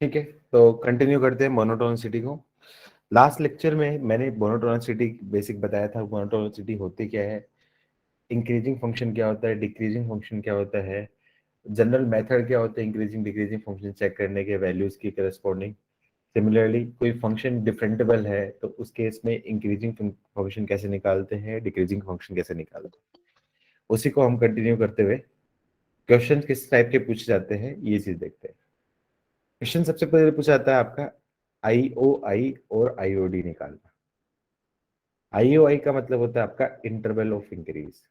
ठीक है, तो कंटिन्यू करते हैं मोनोटोनिसिटी को। लास्ट लेक्चर में मैंने मोनोटोनिसिटी बेसिक बताया था। मोनोटोनिसिटी होती क्या है, इंक्रीजिंग फंक्शन क्या होता है, डिक्रीजिंग फंक्शन क्या होता है, जनरल मेथड क्या होता है इंक्रीजिंग डिक्रीजिंग फंक्शन चेक करने के वैल्यूज की करस्पॉन्डिंग। सिमिलरली कोई फंक्शन डिफरेंटेबल है तो उस केस में इंक्रीजिंग फंक्शन कैसे निकालते हैं, डिक्रीजिंग फंक्शन कैसे निकालते हैं, उसी को हम कंटिन्यू करते हुए क्वेश्चन किस टाइप के पूछे जाते हैं ये चीज देखते हैं। क्वेश्चन सबसे पहले पूछा जाता है आपका आईओआई और आईओडी निकालना। आईओआई का मतलब होता है आपका इंटरवल ऑफ इंक्रीज,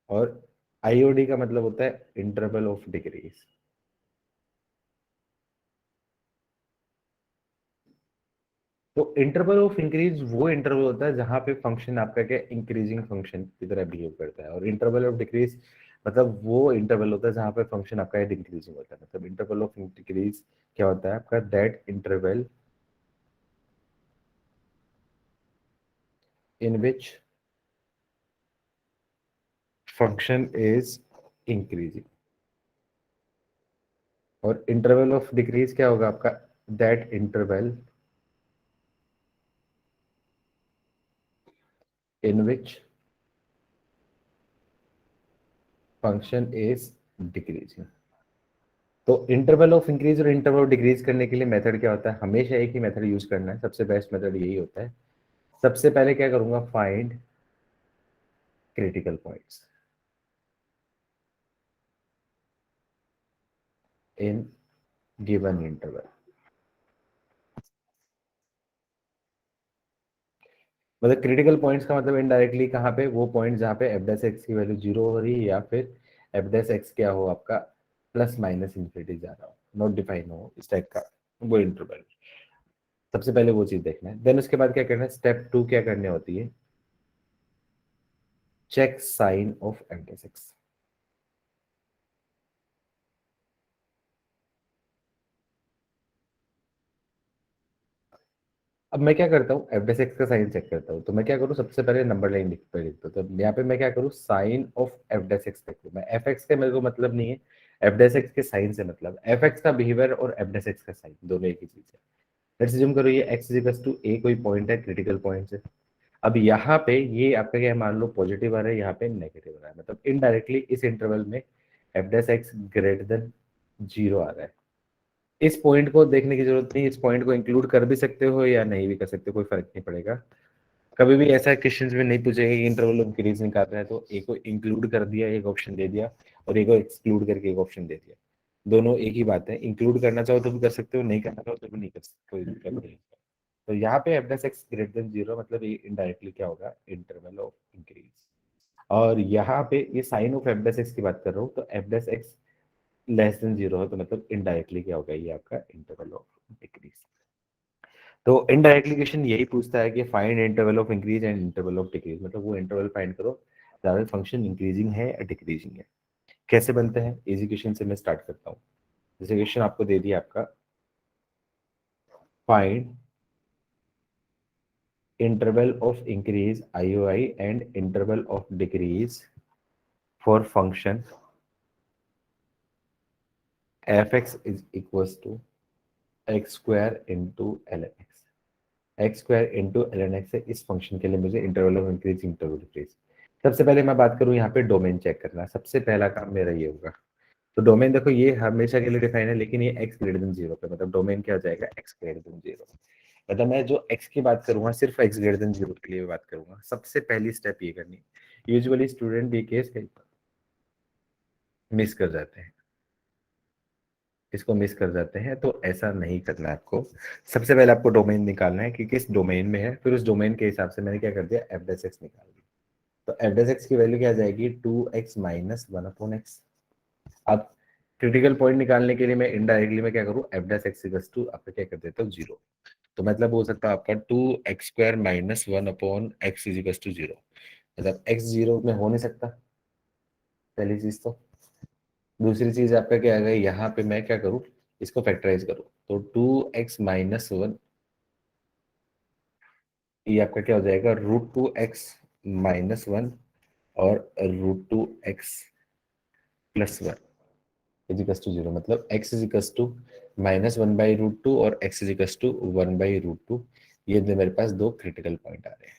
और आईओडी का मतलब होता है इंटरवल ऑफ डिक्रीज। तो इंटरवल ऑफ इंक्रीज वो इंटरवल होता है जहां पे फंक्शन आपका क्या इंक्रीजिंग फंक्शन की तरह बिहेव करता है, और इंटरवल ऑफ डिक्रीज मतलब वो इंटरवल होता है जहां पे फंक्शन आपका डिक्रीजिंग होता है। मतलब इंटरवल ऑफ डिक्रीज क्या होता है आपका, that interval in which function is increasing. और इंटरवल ऑफ डिक्रीज क्या होगा आपका, that interval in which function is decreasing. तो इंटरवल ऑफ इंक्रीज और इंटरवल ऑफ डिक्रीज करने के लिए मेथड क्या होता है, हमेशा एक ही मेथड यूज करना है, सबसे बेस्ट मेथड यही होता है। सबसे पहले क्या करूंगा, find critical points in given interval. मतलब क्रिटिकल पॉइंट्स का मतलब इनडायरेक्टली कहाँ पे, वो पॉइंट जहाँ पे एफ डैश एक्स की वैल्यू जीरो हो रही है या फिर एफ डैश एक्स क्या हो आपका प्लस माइनस इंफिनिटी जा रहा हो, नॉट डिफाइन हो इस टाइप का वो इंटरवल। सबसे पहले वो चीज देखना है। देन उसके बाद क्या करना है, स्टेप टू क्या करनी होती है, check sign of F dash x. अब मैं क्या करता हूँ, एफ डैश एक्स का साइन चेक करता हूँ, तो मैं क्या करूँ, सबसे पहले नंबर लाइन लिखता हूँ। तो यहाँ पे मैं क्या करूँ, sign of F dash x लिखूँ। मैं एफ एक्स के मेरे को मतलब नहीं है, एफ डैश एक्स के साइन से मतलब, एफ एक्स का बिहेवियर और एफ डैश एक्स का साइन दोनों एक ही चीज है। लेट्स अज्यूम करो ये एक्स इक्वल्स टू ए कोई पॉइंट है, क्रिटिकल पॉइंट है। अब यहाँ पे ये आपका क्या है, मान लो पॉजिटिव आ रहा है, यहाँ पे नेगेटिव आ रहा है, मतलब इनडायरेक्टली इस इंटरवल में F dash x greater than zero आ रहा है। इस पॉइंट को देखने की जरूरत नहीं, इस पॉइंट को इंक्लूड कर भी सकते हो या नहीं भी कर सकते हो, कोई फर्क नहीं पड़ेगा। कभी भी ऐसा क्वेश्चंस में नहीं पूछेगा कि इंटरवल ऑफ इंक्रीज निकालना है तो एक को इंक्लूड कर दिया एक ऑप्शन दे दिया, और एक को एक्सक्लूड करके एक ऑप्शन दे दिया। दोनों एक ही बात है, इंक्लूड करना चाहो तो भी कर सकते हो, नहीं करना चाहो तो भी नहीं कर सकते, कोई दिक्कत नहीं है। तो यहाँ पे F dash x greater than zero मतलब ये इनडायरेक्टली क्या होगा, इंटरवल ऑफ इंक्रीज। और यहाँ पे ये sign of F dash x की बात कर रहा हूँ, तो F dash x less than zero है तो मतलब इनडायरेक्टली क्या होगा, ये आपका इंटरवल ऑफ डिक्रीज। तो इनडायरेक्टली क्वेश्चन यही पूछता है कि find interval of increase and interval of decrease, मतलब वो इंटरवल फाइंड करो जहाँ फंक्शन इंक्रीजिंग है या डिक्रीजिंग है। कैसे बनते हैं, इजी क्वेश्चन से मैं स्टार्ट करता हूँ। जैसे क्वेश्चन आपको दे दिया आपका, find interval of increase IOI and interval of decrease for function fx is equals to x square into ln x। X square into L x है, इस फंक्शन के लिए मुझे interval of increase interval decrease. सबसे पहले मैं बात करूं यहाँ पे डोमेन चेक करना, सबसे पहला काम मेरा ये होगा। तो डोमेन देखो ये हमेशा के लिए डिफाइन है, लेकिन ये एक्स ग्रेटर देन जीरो पे, मतलब डोमेन क्या हो जाएगा, एक्स ग्रेटर देन जीरो। मतलब मैं जो एक्स की बात करूंगा सिर्फ एक्स ग्रेटर देन जीरो के लिए बात करूंगा। सबसे पहली स्टेप ये करनी, यूजुअली स्टूडेंट ये केस मिस कर जाते हैं, इसको मिस कर जाते हैं, तो ऐसा नहीं करना है आपको। सबसे पहले आपको डोमेन निकालना है कि किस डोमेन में है, फिर उस डोमेन के हिसाब से मैंने क्या कर दिया, एफ डेस एक्स निकाल दिया। तो एफ डेस एक्स की वैल्यू क्या आ जाएगी, 2x minus one upon x. अब क्रिटिकल पॉइंट निकालने के लिए मैं इनडायरेक्टली मैं क्या करूँ, f dash x equals to आपका क्या कर देता हूँ, जीरो। तो मतलब हो सकता है आपका 2x² minus one upon x is equals to zero. मतलब एक्स जीरो में हो नहीं सकता, पहली चीज तो। दूसरी चीज आपका क्या आ गया, यहाँ पे मैं क्या करूँ, इसको फैक्टराइज करूँ, तो 2x-1 ये आपका क्या हो जाएगा, √2x-1 और √2x प्लस 1 इजिकल्स टू 0, मतलब x इजिकल्स टू -1/√2 और x इजिकल्स टू 1/√2। ये मेरे पास दो क्रिटिकल पॉइंट आ रहे हैं।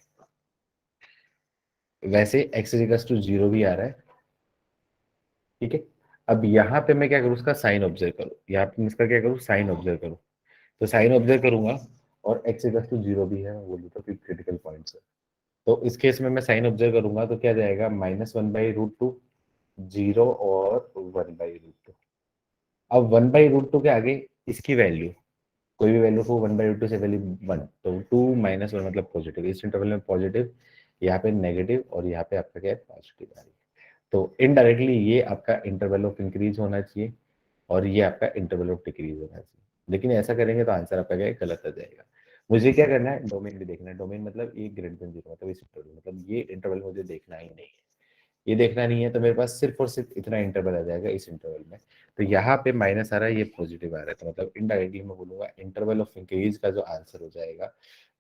वैसे x इजिकल्स टू 0 भी आ रहा है, ठीक है। अब यहाँ पे मैं क्या करूँ, उसका साइन ऑब्जर्व करूँ, यहाँ पे मैं इसका क्या करूँ, साइन ऑब्जर्व करूँ। तो साइन ऑब्जर्व करूंगा और x इक्वल्स टू 0 भी है, वो भी तो क्रिटिकल पॉइंट्स है। तो इस केस में मैं साइन ऑब्जर्व करूंगा तो क्या जाएगा, -1/√2, 0 और 1/√2। अब 1/√2 के आगे इसकी वैल्यू, कोई भी वैल्यू को 1/√2 से वैल्यू 1, तो 2 -1 मतलब पॉजिटिव, इस इंटरवल में पॉजिटिव, यहाँ पे नेगेटिव और यहाँ पे आपका क्या है, पॉजिटिव आ रही है। तो इनडायरेक्टली ये आपका इंटरवल ऑफ इंक्रीज होना चाहिए और ये आपका इंटरवल ऑफ डिक्रीज होना चाहिए। लेकिन ऐसा करेंगे तो आंसर आपका क्या है, गलत आ जाएगा। मुझे क्या करना है, डोमेन भी देखना है। डोमेन मतलब ये ग्रेटर देन 0, मतलब इस इंटरवल, मतलब ये इंटरवल मुझे देखना ही नहीं है। ये देखना नहीं है तो मेरे पास सिर्फ और सिर्फ इतना इंटरवल आ जाएगा इस इंटरवल में। तो यहाँ पे माइनस आ रहा है, ये पॉजिटिव आ रहा है, तो मतलब इनडायरेक्टली मैं बोलूंगा इंटरवल ऑफ इंक्रीज का जो आंसर हो जाएगा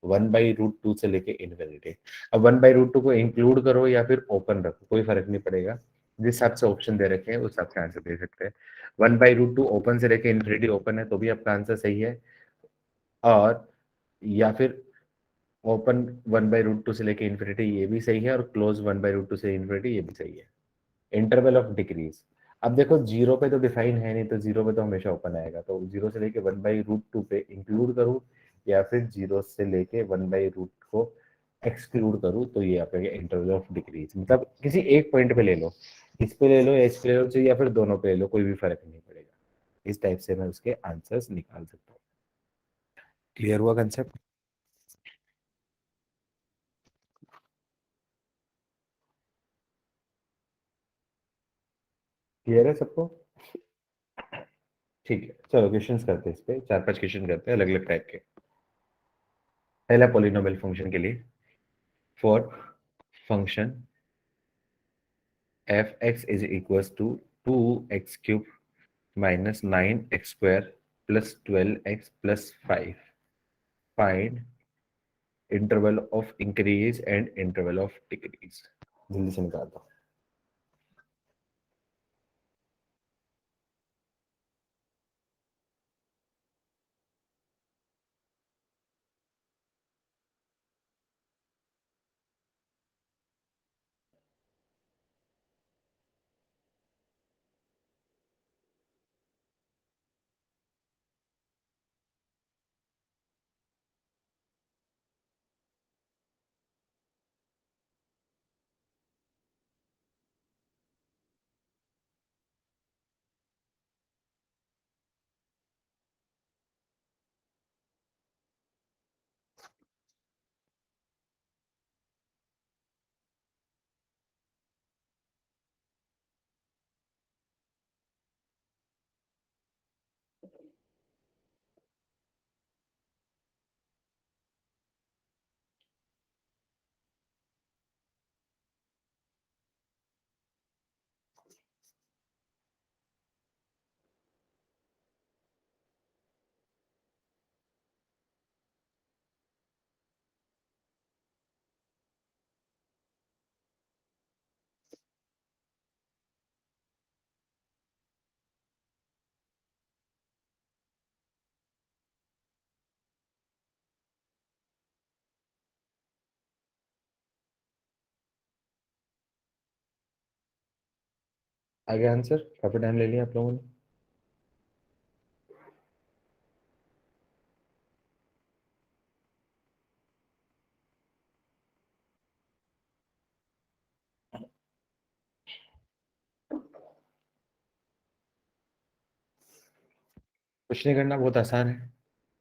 1/√2 से लेके इन्फिनिटी। अब 1/√2 को इंक्लूड करो या फिर ओपन रखो, कोई फर्क नहीं पड़ेगा। जिस हिसाब से ऑप्शन दे रखे हैं उस हिसाब से आंसर दे सकते हैं। 1/√2 ओपन से लेके इन्फिनिटी ओपन है तो भी आपका आंसर सही है, और या फिर ओपन 1/√2 से लेके इन्फिनिटी ये भी सही है, और क्लोज 1/√2 से इन्फिनिटी ये भी सही है। इंटरवल ऑफ डिक्रीज, अब देखो जीरो पे तो डिफाइन है नहीं, तो जीरो पे तो हमेशा ओपन आएगा, तो जीरो से लेके 1/√2 पे इंक्लूड करूँ या फिर जीरो से लेके 1/√2 को एक्सक्लूड करूँ, तो ये आपका इंटरवल ऑफ डिक्रीज, मतलब किसी एक पॉइंट पे ले लो, इस पे ले लो या इस पे ले लो, या फिर दोनों पे ले लो, कोई भी फर्क नहीं पड़ेगा। इस टाइप से मैं उसके आंसर्स निकाल सकता हूँ। क्लियर हुआ कंसेप्ट? क्लियर है सबको? ठीक है, चलो क्वेश्चंस करते हैं, इस पे 4-5 क्वेश्चन करते हैं अलग अलग टाइप के। पहला पॉलिनोमियल फंक्शन के लिए, for function f(x) is equals to 2x cube minus 9x square plus 12x plus 5, find interval of increase and interval of decrease। जल्दी से निकाल दो। आगे आंसर, काफी टाइम ले लिया आप लोगों ने। कुछ नहीं करना, बहुत आसान है।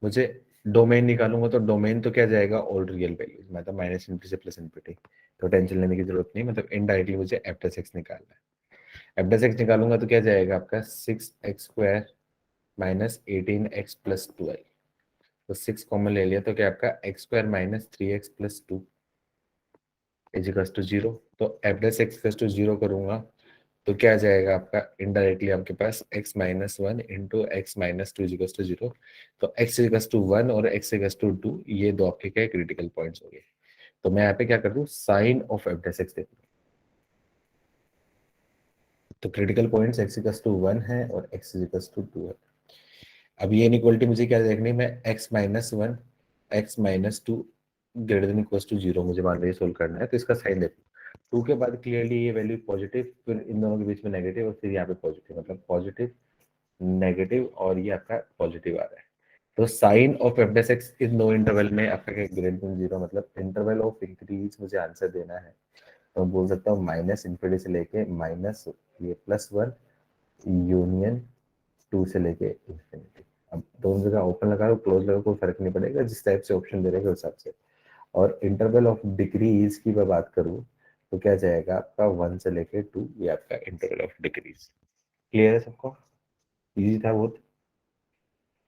मुझे डोमेन निकालूंगा तो डोमेन तो क्या जाएगा, ऑल रियल वैल्यूज, मतलब माइनस इनफिनिटी से प्लस इनफिनिटी, तो टेंशन लेने की जरूरत नहीं, मतलब इनडायरेक्टली मुझे f(x) निकालना है। f(x) निकालूंगा तो क्या जाएगा आपका 6x² माइनस 18x प्लस 12, तो 6 कॉमन ले लिया तो क्या आपका x² minus 3x plus 2 equals to 0। तो f(x) 0 करूंगा तो क्या आ जाएगा आपका, इनडायरेक्टली आपके पास x minus 1 into x minus 2 equals to 0। तो x इजिकल्स टू 1 और x इजिकल्स टू 2, ये दो आपके क्या क्रिटिकल पॉइंट्स हो गए। तो मैं यहाँ पे क्या कर दूं, साइन ऑफ f(x) देख लूं। तो critical points x equals to 1 है और x इक्वल्स टू 2 है। अब ये इनइक्वालिटी मुझे क्या देखनी है, मैं x minus 1 x minus 2 greater than equals to 0 मुझे मान लीजिए सोल्व करना है। तो इसका साइन देखो, 2 के बाद क्लियरली ये वैल्यू पॉजिटिव, फिर इन दोनों के बीच में नेगेटिव और फिर यहाँ पे पॉजिटिव, मतलब पॉजिटिव नेगेटिव और ये आपका पॉजिटिव आ रहा है। तो sign of F dash x in no interval में आपका क्या ग्रेटर देन 0, मतलब इंटरवल ऑफ इंक्रीज मुझे आंसर देना है। तो मैं बोल सकता हूँ माइनस इन्फिनिटी से लेके माइनस ये +1 यूनियन 2 से लेके इंफिनिटी। अब दोनों जगह ओपन लगा लो क्लोज लगा कोई फर्क नहीं पड़ेगा, जिस टाइप से ऑप्शन दे रहेगा उस हिसाब से। और इंटरवल ऑफ डिक्रीज की मैं बात करूँ तो क्या जाएगा आपका 1 से लेके 2, ये आपका इंटरवल ऑफ डिक्रीज। क्लियर है सबको? इजी था बहुत।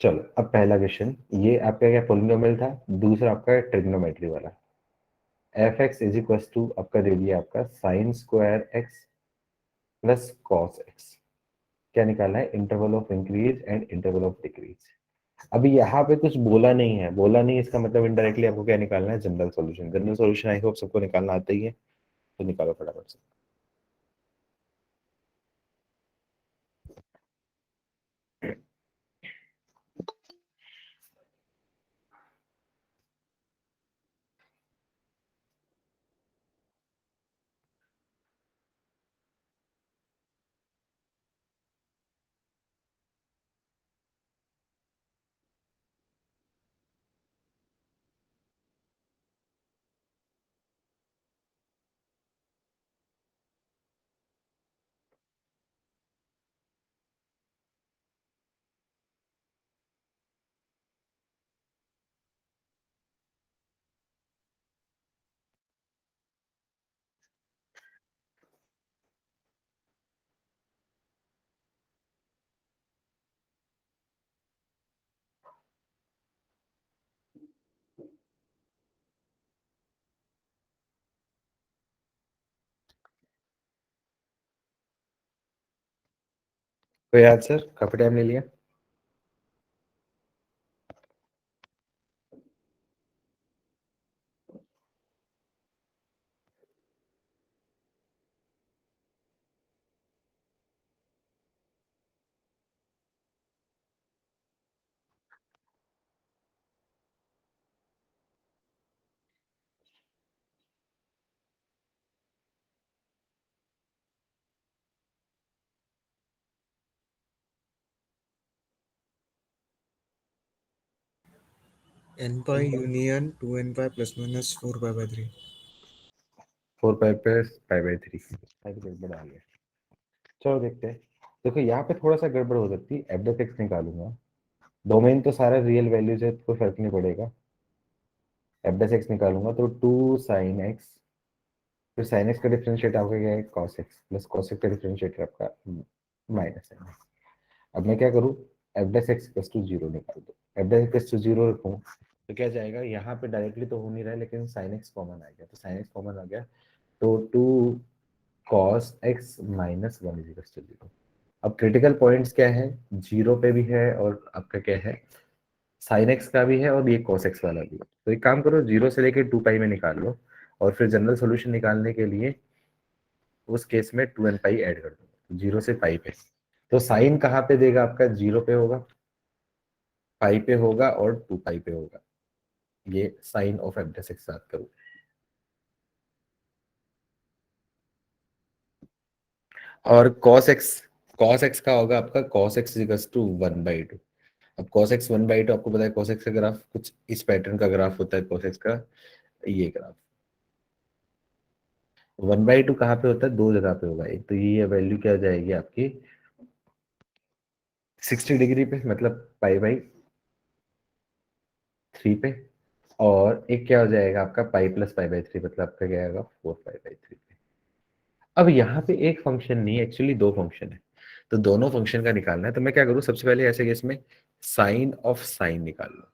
चलो अब पहला क्वेश्चन, ये आपका क्या पोलिनोमियल था, दूसरा आपका ट्रिग्नोमेट्री वाला। F x is equal to आपका दे दिया आपका sine square x plus cos x. क्या निकालना है, interval of increase and interval of decrease. अभी यहाँ पे कुछ बोला नहीं है, बोला नहीं इसका मतलब इनडायरेक्टली आपको क्या निकालना है, general solution. General solution I hope सबको निकालना आता ही है, तो निकालो फटाफट से। तो याद सर काफी टाइम ले लिया। n pi union 2n pi plus minus 4 pi by 3. 4 पाई पे पाई बाई 3 गड़बड़ आ गया। चलो देखते हैं। देखो यहाँ पे थोड़ा सा गड़बड़ हो सकती है, एफ डेफ एक्स निकालूंगा, डोमेन तो सारा रियल वैल्यूज है, कोई फर्क नहीं पड़ेगा। एफ डेफ एक्स निकालूंगा तो 2 साइन एक्स, फिर साइन एक्स का डिफरेंशिएट आपका क्या है, cos x, plus cos x का डिफरेंशिएट आपका माइनस है। अब मैं क्या करूँ, f dash x plus to 0 निकाल दो। F dash x plus to 0 रखूँ तो क्या जाएगा, यहाँ पे डायरेक्टली तो हो नहीं रहा है लेकिन साइन एक्स कॉमन आ गया, तो साइन एक्स कॉमन आ गया तो 2 cos x minus 1 is equal to 0। अब क्रिटिकल पॉइंट्स क्या है, 0 पे भी है और आपका क्या है, साइन एक्स का भी है और ये कॉस एक्स वाला भी है। तो एक काम करो, 0 से लेकर 2 पाई में निकाल लो और फिर जनरल सोल्यूशन निकालने के लिए उस केस में 2n पाई ऐड कर दो 0 से पाई पे। तो साइन कहाँ पे देगा आपका, 0 पे होगा, पाई पे होगा और 2 पाई पे होगा। ये साइन ऑफ एफ के साथ करूँ। और कॉस एक्स का होगा आपका कॉस एक्स इक्वल्स टू 1/2। अब cos x 1/2 आपको पता है, cos x का ग्राफ कुछ इस पैटर्न का ग्राफ होता है, cos x का ये ग्राफ। 1/2 कहाँ पे होता है, दो जगह पे होगा। एक तो ये वैल्यू क्या हो जाएगी आपकी 60 डिग्री पे, मतलब पाई/3 पे, और एक क्या हो जाएगा आपका पाई प्लस पाई/3, मतलब आपका क्या आएगा 4 पाई/3 पे। अब यहाँ पे एक फंक्शन नहीं, एक्चुअली दो फंक्शन है, तो दोनों फंक्शन का निकालना है। तो मैं क्या करूँ, सबसे पहले ऐसे केस में साइन ऑफ साइन निकाल लो,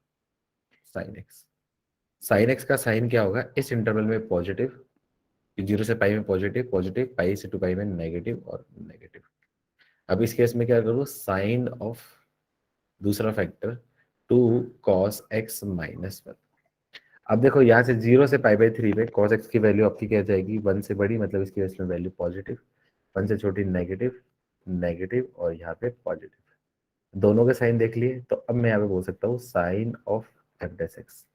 साइन एक्स का साइन क्या होगा इस इंटरवल में पॉजिटिव, 0 से पाई में पॉजिटिव पॉजिटिव, पाई से 2 पाई में नेगेटिव और नेगेटिव। अब इस केस में क्या करूँ, साइन ऑफ दूसरा फैक्टर 2 कॉस एक्स माइनस 1। अब देखो यहाँ से 0 से पाई/3 में कॉस एक्स की वैल्यू आपकी क्या जाएगी, 1 से बड़ी, मतलब इसकी वजह से वैल्यू पॉजिटिव, 1 से छोटी नेगेटिव, नेगेटिव और यहाँ पे पॉजिटिव। दोनों के साइन देख लिए, तो अब मैं यहाँ पे बोल सकता हूँ sign of F dash x.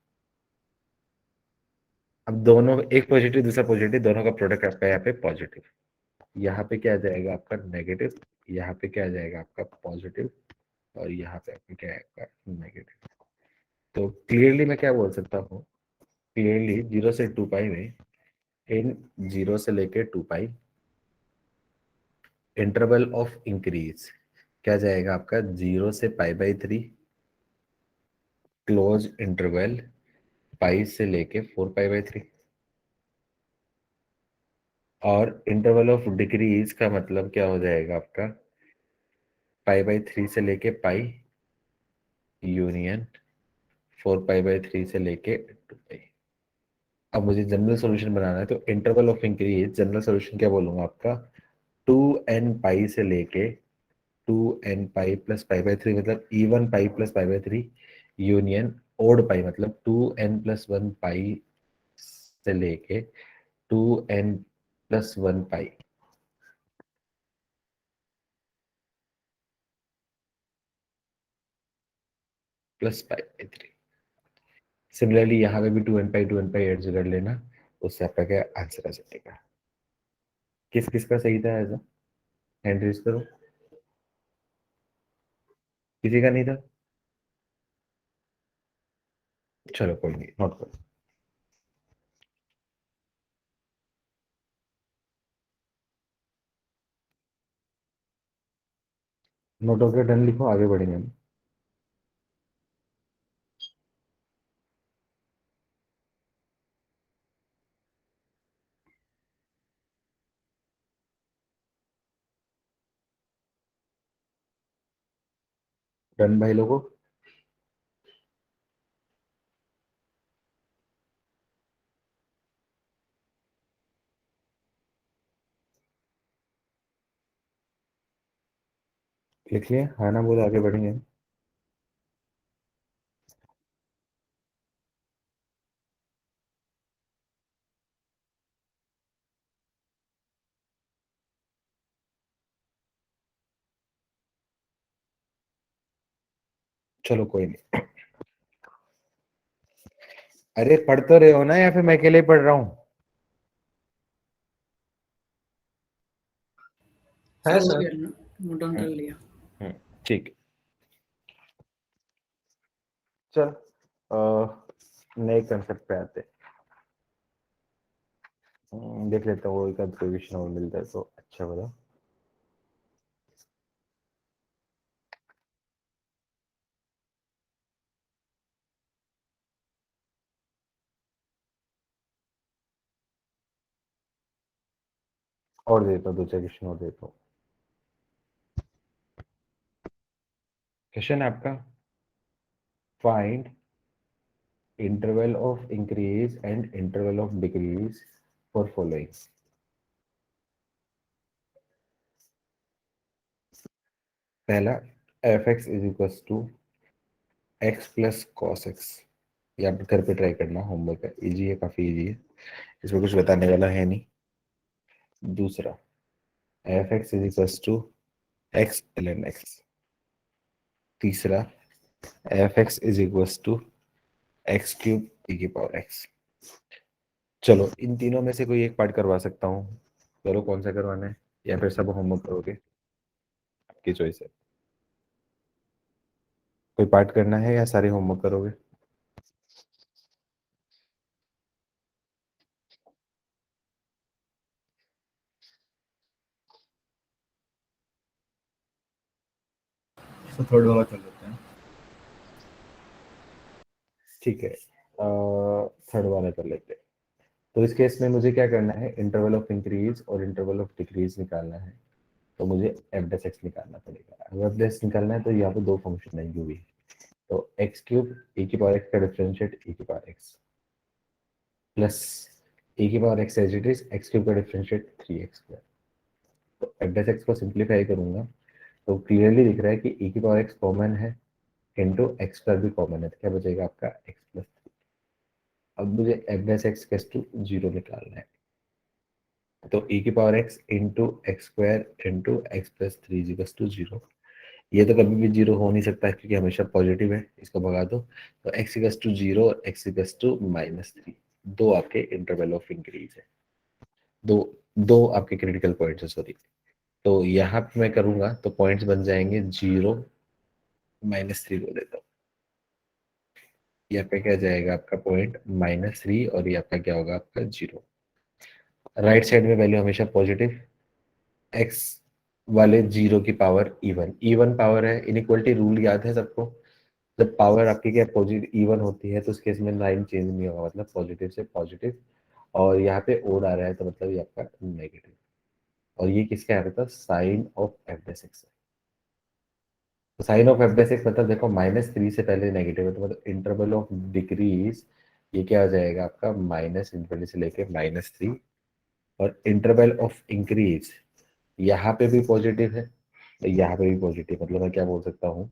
अब दोनों, एक पॉजिटिव दूसरा पॉजिटिव, दोनों का प्रोडक्ट आपका यहाँ पे पॉजिटिव। यहाँ पे क्या आ जाएगा आपका नेगेटिव, यहाँ पे क्या आ जाएगा आपका पॉजिटिव, और यहाँ पे आपका क्या आएगा नेगेटिव। तो क्लियरली मैं क्या बोल सकता हूँ, क्लियरली 0 से 2 पाई में, इन 0 से लेके 2 पाई इंटरवल ऑफ इंक्रीज क्या जाएगा आपका 0 से पाई/3 क्लोज इंटरवल पाई से लेके 4 पाई/3। और इंटरवल ऑफ डिक्रीज का मतलब क्या हो जाएगा आपका पाई/3 से लेके पाई यूनियन 4 पाई/3 से लेके 2 पाई। अब मुझे जनरल सॉल्यूशन बनाना है, तो interval of increase general solution क्या बोलूंगा आपका 2n पाई से लेके 2n पाई प्लस पाई/3 मतलब इवन पाई प्लस पाई/3 यूनियन ओड पाई मतलब 2n+1 पाई से लेके 2n+1 पाई प्लस पाई/3। सिमिलरली यहाँ पे भी 2n पाई एड कर लेना, उससे आपका क्या आंसर आ जाएगा। किस किस का सही था ऐसा, हैंड रेज करो। किसी का नहीं था, चलो कोई नहीं, नोट करो। नोट होकर डन लिखो, आगे बढ़ेंगे हम। डन भाई लोगों, लिख लिया, हाँ ना बोले, आगे बढ़ेंगे हम। चलो कोई नहीं। अरे पढ़ तो रहे हो ना, या फिर मैं अकेले ही पढ़ रहा हूँ। है सर हो सर। गया ना, नोट डाउन कर लिया। ठीक, चल नए कंसेप्ट पे आते हैं। देख लेता हूँ एक आध क्वेश्चन और मिलता है तो अच्छा बताओ। और देता हूँ, 2 4 क्वेश्चन और देता हूँ। क्वेश्चन है आपका, find interval of increase and interval of decrease for following. पहला, F x is equal to X plus cos X. ये आप घर पे ट्राई करना, होमवर्क है, इजी है, काफी इजी है, इसमें कुछ बताने वाला है नहीं। दूसरा, F x is equal to X ln X. तीसरा, F x is equal to x³ e⁻x। चलो इन तीनों में से कोई एक पार्ट करवा सकता हूँ, चलो कौन सा करवाना है, या फिर सब होमवर्क करोगे, आपकी चॉइस है। कोई पार्ट करना है या सारे होमवर्क करोगे। तो थर्ड वाला कर लेते हैं। ठीक है, थर्ड वाला कर लेते हैं। तो इस केस में मुझे क्या करना है, इंटरवल ऑफ इंक्रीज और इंटरवल ऑफ डिक्रीज निकालना है। तो मुझे एफ डैश एक्स निकालना पड़ेगा। अगर एफ डैश निकालना है तो यहाँ पे 2 फंक्शन है यू वी। तो x³ e⁻x का differentiate e⁻x plus e⁻x as it is x³ का डिफरेंशिएट 3x²। तो एफ डैश एक्स को सिंप्लीफाई करूंगा तो क्लियरली दिख रहा है कि e⁻x कॉमन है, इंटू x² भी कॉमन है, तो क्या बचेगा आपका x+3। अब मुझे एफ डैश एक्स 0 निकालना है। तो e की power x into x square into x plus three equals to zero. ये तो कभी भी जीरो हो नहीं सकता क्योंकि हमेशा पॉजिटिव है, इसको भगा दो। तो एक्स इक्वल्स टू जीरो और एक्स इक्वल्स टू -3, दो आपके इंटरवल ऑफ इंक्रीज है, दो दो आपके क्रिटिकल पॉइंट्स है, सॉरी। तो यहाँ पे मैं करूंगा तो पॉइंट्स बन जाएंगे 0 -3 को देता हूँ। यहाँ पे क्या जाएगा आपका पॉइंट -3 और ये आपका क्या होगा आपका 0। राइट साइड में वैल्यू हमेशा पॉजिटिव, एक्स वाले 0 की पावर इवन, इवन पावर है। इनइक्वलिटी रूल याद है सबको, जब पावर आपकी क्या पॉजिटिव इवन होती है तो उस केस में लाइन चेंज नहीं होगा, मतलब पॉजिटिव से पॉजिटिव। और यहाँ पे ओड आ रहा है तो मतलब ये आपका नेगेटिव। और ये किसका आ रहा था, sine of F dash X. तो sign of F dash X मतलब देखो -3 से पहले नेगेटिव है, तो मतलब इंटरवल ऑफ डिक्रीज ये क्या आ जाएगा आपका -∞ से लेके -3। और इंटरवल ऑफ इंक्रीज यहाँ पे भी पॉजिटिव है, यहाँ पे भी पॉजिटिव, मतलब मैं क्या बोल सकता हूँ,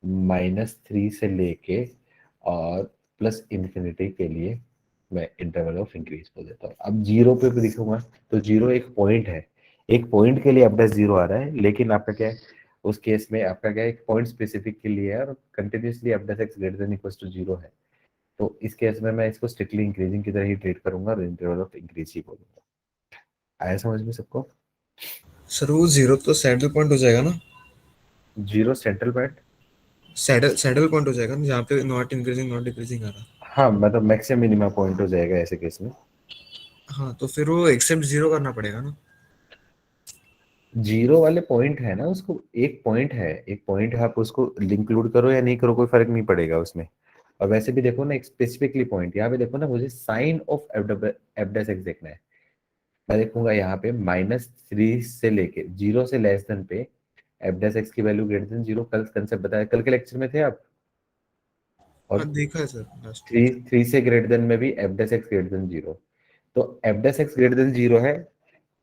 -3 से लेके और प्लस इन्फिनिटी के लिए मैं इंटरवल ऑफ इंक्रीज को देता हूँ। अब जीरो पे भी दिखूंगा तो जीरो एक पॉइंट है, एक पॉइंट के लिए अपडेट जीरो आ रहा है, लेकिन आपका क्या है उस केस में, आपका क्या है, एक पॉइंट स्पेसिफिक के लिए है और continuously update x greater than equals to zero है। तो इस केस में मैं इसको स्ट्रिक्टली इंक्रीजिंग की तरह ही ट्रीट करूंगा और इंटरवल ऑफ इंक्रीज ही बोलूंगा। आया समझ में सबको? सर वो जीरो तो सैडल पॉइंट हो जाएगा ना? Zero central point. Saddle saddle point हो जाएगा ना, जहाँ पे नॉट इंक्रीजिंग नॉट डिक्रीजिंग आ रहा। हाँ मतलब मैक्सिमम मिनिमम पॉइंट हो जाएगा ऐसे केस में। हाँ, तो फिर वो एक्सेप्ट जीरो करना पड़ेगा ना? जीरो वाले पॉइंट है ना, उसको एक पॉइंट है, एक पॉइंट है, आप उसको इंक्लूड करो या नहीं करो कोई फर्क नहीं पड़ेगा उसमें। और वैसे भी देखो ना, एक स्पेसिफिकली पॉइंट यहाँ पे देखो ना, मुझे sign of F dash x देखना है। मैं देखूंगा यहाँ पे -3 से लेके 0 से लेस देन पे एफ डैश एक्स की वैल्यू ग्रेटर देन 0। कल कंसेप्ट बताया, कल के लेक्चर में थे आप। और हाँ, देखा है सर लास्ट। 3 से ग्रेटर देन में भी F dash x greater than 0। तो F dash x greater than 0 है,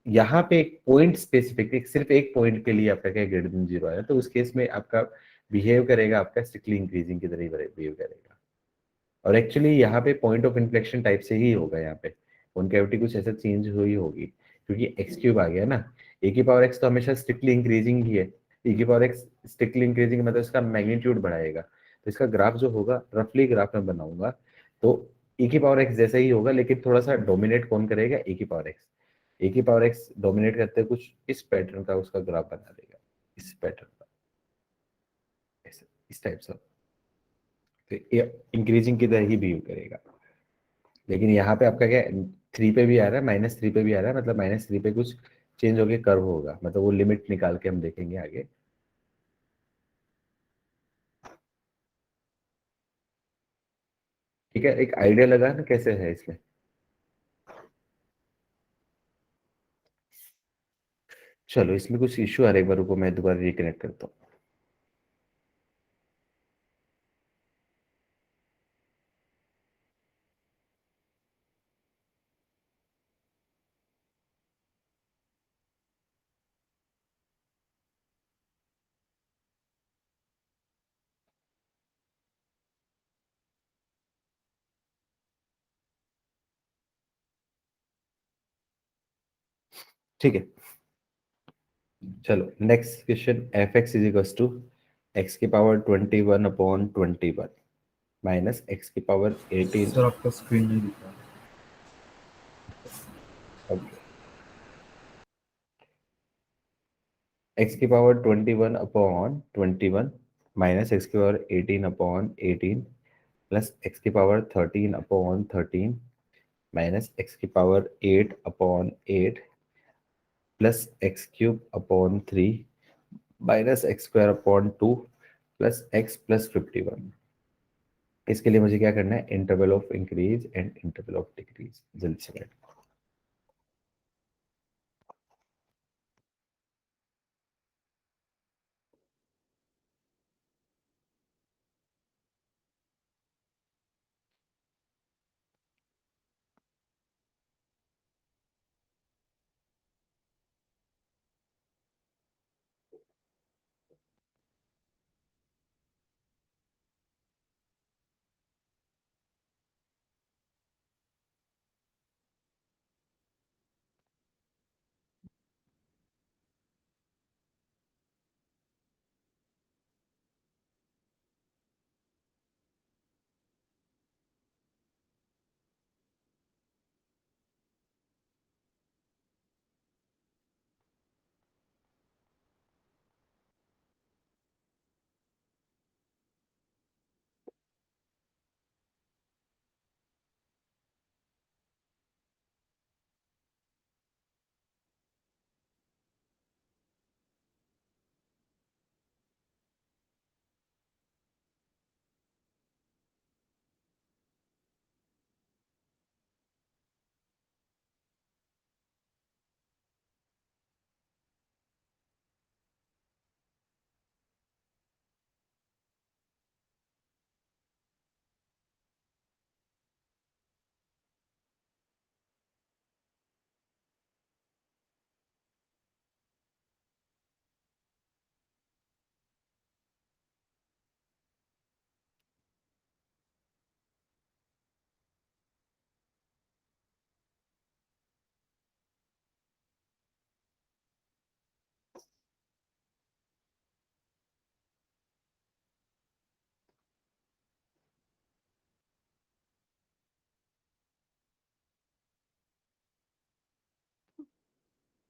यहाँ पे एक पॉइंट स्पेसिफिक, एक सिर्फ एक पॉइंट के लिए आपका क्या ग्रेटर देन 0 आया, तो उस केस में आपका बिहेव करेगा आपका स्ट्रिक्टली इंक्रीजिंग की तरह ही बिहेव करेगा। और एक्चुअली यहाँ पे पॉइंट ऑफ इन्फ्लेक्शन टाइप से ही होगा, यहाँ पे कॉन्केविटी कुछ ऐसा चेंज हुई होगी क्योंकि एक्स क्यूब आ गया ना। ए की पावर एक्स तो हमेशा स्ट्रिक्टली इंक्रीजिंग ही है, ए की पावर एक्स स्ट्रिक्टली इंक्रीजिंग मतलब इसका मैग्नीट्यूड बढ़ाएगा, तो इसका ग्राफ जो होगा रफली ग्राफ में बनाऊंगा तो ए की पावर एक्स जैसा ही होगा, लेकिन थोड़ा सा डोमिनेट कौन करेगा, ए की पावर एक्स। ए की पावर एक्स डोमिनेट करते हुए कुछ इस पैटर्न का उसका ग्राफ बना देगा, इस पैटर्न का, इस टाइप से। तो इंक्रीजिंग की तरह ही बिहेव करेगा। लेकिन यहाँ पे आपका क्या, 3 पे भी आ रहा है, -3 पे भी आ रहा है, मतलब -3 पे कुछ चेंज होके कर्व होगा, मतलब वो लिमिट निकाल के हम देखेंगे आगे। ठीक है, एक आइडिया लगा ना कैसे है इसमें। चलो इसमें कुछ इश्यू आ रहा है, एक बार रुको मैं दोबारा रिकनेक्ट करता हूँ। ठीक है, चलो next question, f x is equal to x की पावर 21/21 माइनस एक्स की पावर 18। सर आपका स्क्रीन नहीं दिख रहा। एक्स की पावर 21/21 माइनस एक्स की पावर 18/18 प्लस एक्स की पावर 13/13 माइनस एक्स की power 8/8 plus x cube upon 3 minus x square upon 2 plus x plus 51। इसके लिए मुझे क्या करना है, interval of increase and interval of decrease जल्दी से बैठ।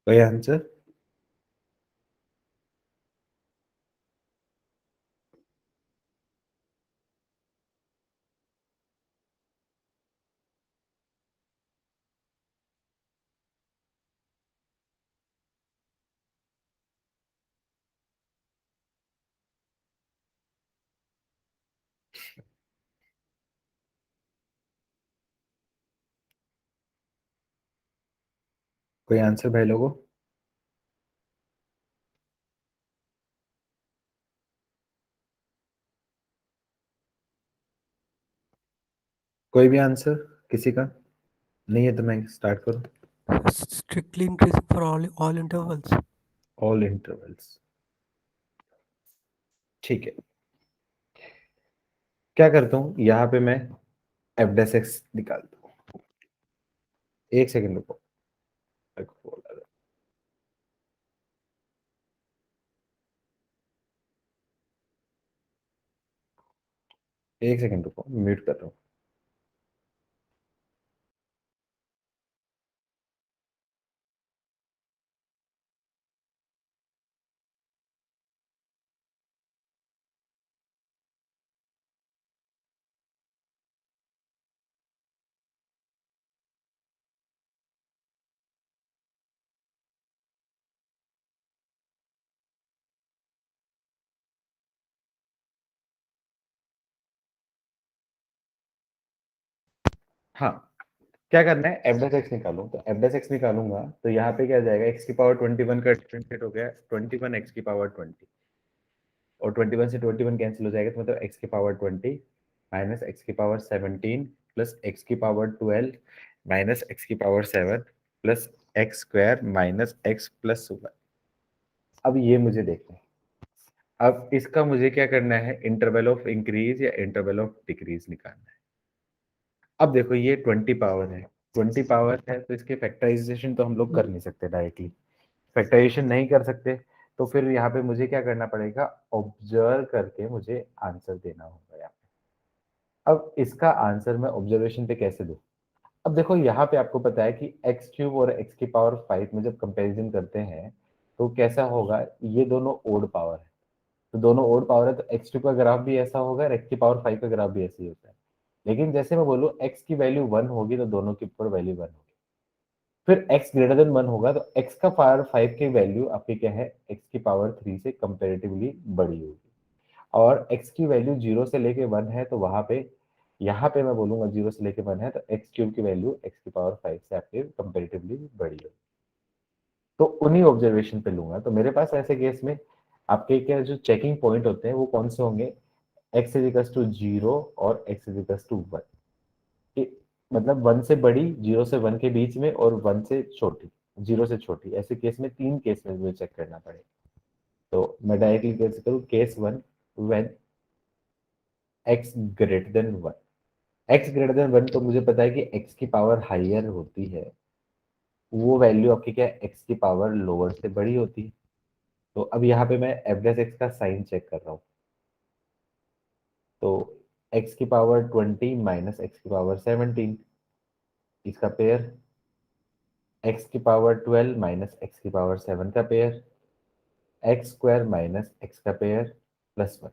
कोई आंसर? कोई आंसर भाई लोगों? कोई भी आंसर किसी का नहीं है तो मैं स्टार्ट करूं। Strictly increasing for all intervals. All intervals, ठीक है। क्या करता हूँ यहाँ पे मैं एफ डैश एक्स निकालता हूँ। एक सेकंड रुको, मेरे को बोल रहा था। एक सेकंड रुको, म्यूट कर रहा हूँ। हाँ, क्या करना है, एफ डैश एक्स निकालूं, तो एफ डैश एक्स निकालूंगा तो यहाँ पे क्या आ जाएगा, एक्स की पावर 21 का डिफरेंशिएट हो गया 21 एक्स की पावर 20, और 21 से 21 कैंसिल हो जाएगा, तो मतलब एक्स की पावर 20 माइनस एक्स की पावर 17 प्लस एक्स की पावर 12 माइनस एक्स की power 7 plus x square minus x plus 1। अब ये मुझे देखना है, अब इसका मुझे क्या करना है, इंटरवल ऑफ इंक्रीज या इंटरवल ऑफ डिक्रीज निकालना है। अब देखो ये 20 पावर है, 20 पावर है तो इसके फैक्टराइजेशन तो हम लोग कर नहीं सकते डायरेक्टली, फैक्टराइजेशन नहीं कर सकते, तो फिर यहाँ पे मुझे क्या करना पड़ेगा, ऑब्जर्व करके मुझे आंसर देना होगा यहाँ पे। अब इसका आंसर मैं ऑब्जर्वेशन पे कैसे दूं? अब देखो यहाँ पे आपको पता है कि एक्स क्यूब और एक्स की पावर 5 में जब कंपैरिजन करते हैं तो कैसा होगा, ये दोनों ओड पावर है, तो दोनों ओड पावर है, तो एक्स क्यूब का ग्राफ भी ऐसा होगा और एक्स की पावर 5 का ग्राफ भी ऐसे ही होता है। लेकिन जैसे मैं बोलूँ एक्स की वैल्यू 1 होगी तो दोनों की ऊपर वैल्यू 1 होगी, फिर x ग्रेटर देन 1 होगा तो x का पावर 5 की वैल्यू आपकी क्या है, x की पावर 3 से कंपैरेटिवली बड़ी होगी, और x की वैल्यू 0 से लेके 1 है तो वहां पे, यहाँ पे मैं बोलूंगा 0 से लेके 1 है तो x क्यूब की वैल्यू x की पावर 5 से आपके कंपैरेटिवली बड़ी होगी, तो उन्हीं ऑब्जर्वेशन पे लूंगा। तो मेरे पास ऐसे केस में आपके क्या जो चेकिंग पॉइंट होते हैं वो कौन से होंगे, x इज इक्वल टू 0 और x इज इक्वल टू 1, मतलब 1 से बड़ी, 0 से 1 के बीच में, और 1 से छोटी, 0 से छोटी, ऐसे केस में तीन केस में मुझे चेक करना पड़ेगा। तो मैं डायरेक्टली कैसे करूँ, case 1 when x greater than 1, x greater than 1 तो मुझे पता है कि x की पावर हायर होती है, वो वैल्यू आपकी क्या है, x की पावर लोअर से बड़ी होती है। तो अब यहाँ पे मैं एफ डैश एक्स का साइन चेक कर रहा हूँ, तो x की पावर 20 माइनस एक्स की पावर 17, इसका पेयर, x की पावर 12 माइनस एक्स की पावर 7 का pair, x square minus x का पेयर प्लस 1।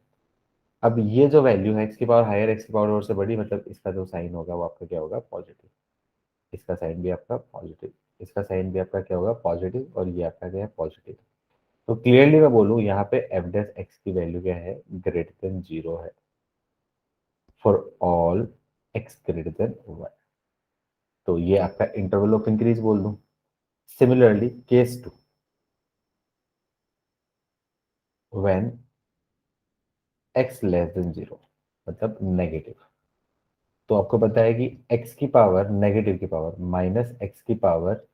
अब ये जो वैल्यू है एक्स की पावर हायर एक्स की पावर लोअर से बड़ी, मतलब इसका जो साइन होगा वो आपका क्या होगा, पॉजिटिव, इसका साइन भी आपका पॉजिटिव, इसका साइन भी आपका क्या होगा, पॉजिटिव, और ये आपका क्या है, पॉजिटिव। तो क्लियरली मैं बोलूँ यहाँ पे एफ डैश एक्स की वैल्यू क्या है, ग्रेटर देन 0 है for all x greater then 1, तो ये आपका इंटरवल ऑफ इंक्रीज बोल दूं। Similarly case 2, when x less then 0, मतलब नेगेटिव, तो आपको पता है कि x की पावर नेगेटिव की पावर माइनस एक्स की पावर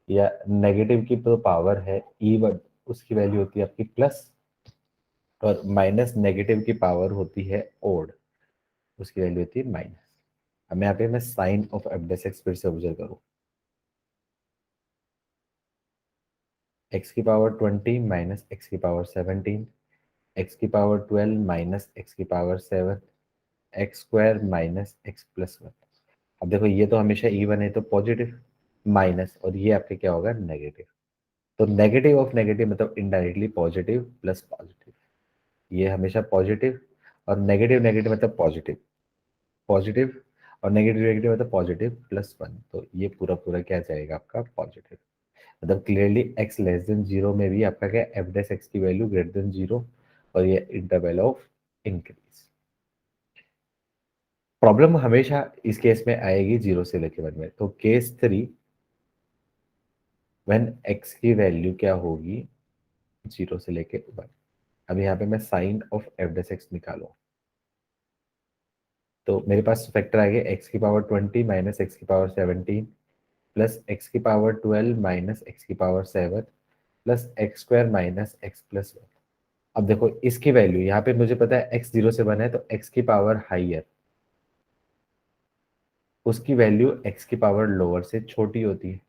या नेगेटिव की जो पावर है E1, उसकी वैल्यू होती है आपकी प्लस, और माइनस नेगेटिव की पावर होती है ओड, उसकी वैल्यू होती है माइनस। अब यहाँ पे मैं sign of F dash x फिर से ऑब्जर्व करूँ, एक्स की पावर 20 माइनस एक्स की पावर 17, एक्स की पावर 12 माइनस एक्स की power 7, x square minus x plus 1। अब देखो ये तो हमेशा इवन है तो पॉजिटिव, माइनस, और ये आपके क्या होगा, नेगेटिव। तो नेगेटिव ऑफ नेगेटिव मतलब इनडायरेक्टली पॉजिटिव प्लस पॉजिटिव, ये हमेशा पॉजिटिव, और नेगेटिव नेगेटिव मतलब पॉजिटिव, पॉजिटिव और नेगेटिव नेगेटिव मतलब पॉजिटिव प्लस वन, तो ये पूरा पूरा क्या जाएगा आपका पॉजिटिव। मतलब clearly x less than zero में भी आपका क्या एफ डैश एक्स की वैल्यू ग्रेटर देन जीरो, और ये इंटरवल ऑफ इंक्रीज। प्रॉब्लम हमेशा इस केस में आएगी जीरो से लेके वन में, तो केस 3 व्हेन x की वैल्यू क्या होगी जीरो से लेके वन। अब यहाँ पे मैं sign of F dash x निकालू, तो मेरे पास फैक्टर आ गया x की पावर 20 माइनस एक्स की पावर 17 प्लस एक्स की पावर 12 माइनस एक्स की power 7 plus x square minus x plus one. अब देखो इसकी वैल्यू यहाँ पे मुझे पता है x जीरो से वन है, तो x की पावर हाइयर उसकी वैल्यू x की पावर लोअर से छोटी होती है।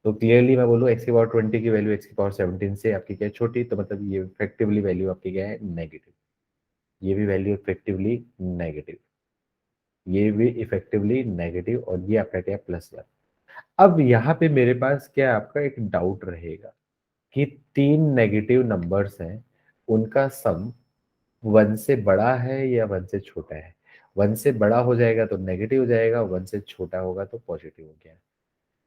तो क्लियरली मैं बोलूँ x की पावर 20 की वैल्यू x की पावर 17 से आपकी क्या है छोटी, तो मतलब ये इफेक्टिवली वैल्यू आपकी क्या है नेगेटिव, ये भी वैल्यू इफेक्टिवली नेगेटिव, ये भी इफेक्टिवली नेगेटिव, और ये आपका क्या प्लस वन। अब यहाँ पे मेरे पास क्या आपका एक डाउट रहेगा कि तीन नेगेटिव नंबर्स हैं, उनका सम वन से बड़ा है या वन से छोटा है। वन से बड़ा हो जाएगा तो नेगेटिव हो जाएगा, वन से छोटा होगा तो पॉजिटिव हो गया।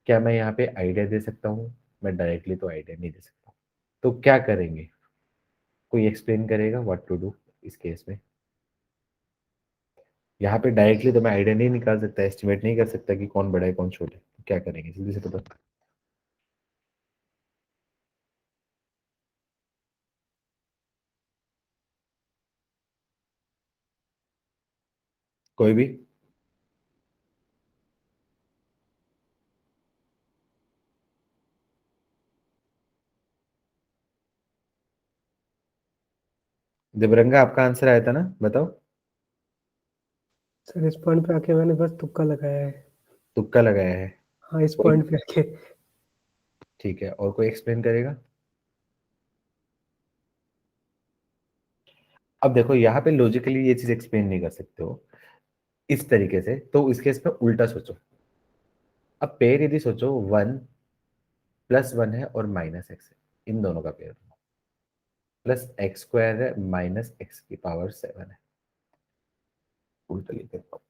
क्या मैं यहाँ पे आइडिया दे सकता हूँ? मैं डायरेक्टली तो आइडिया नहीं दे सकता, तो क्या करेंगे? कोई एक्सप्लेन करेगा व्हाट टू डू इस केस में? यहाँ पे डायरेक्टली तो मैं आइडिया नहीं निकाल सकता, एस्टिमेट नहीं कर सकता कि कौन बड़ा है कौन छोटा है, तो क्या करेंगे जल्दी से बताओ। कोई भी? दिबरंगा आपका आंसर आया था ना, बताओ। सर इस पॉइंट पे आके मैंने बस तुक्का लगाया है। तुक्का लगाया है? हाँ, इस कोई? पॉइंट पे आके। ठीक है, और कोई एक्सप्लेन करेगा? अब देखो यहाँ पे लॉजिकली ये चीज एक्सप्लेन नहीं कर सकते हो इस तरीके से, तो इस केस में उल्टा सोचो। अब पेयर यदि सोचो वन प्लस वन है और माइनस एक्स है, इन दोनों का पेयर प्लस एक्स स्क्वायर है माइनस एक्स की पावर 7 है, उल्टा लिख देता हूँ।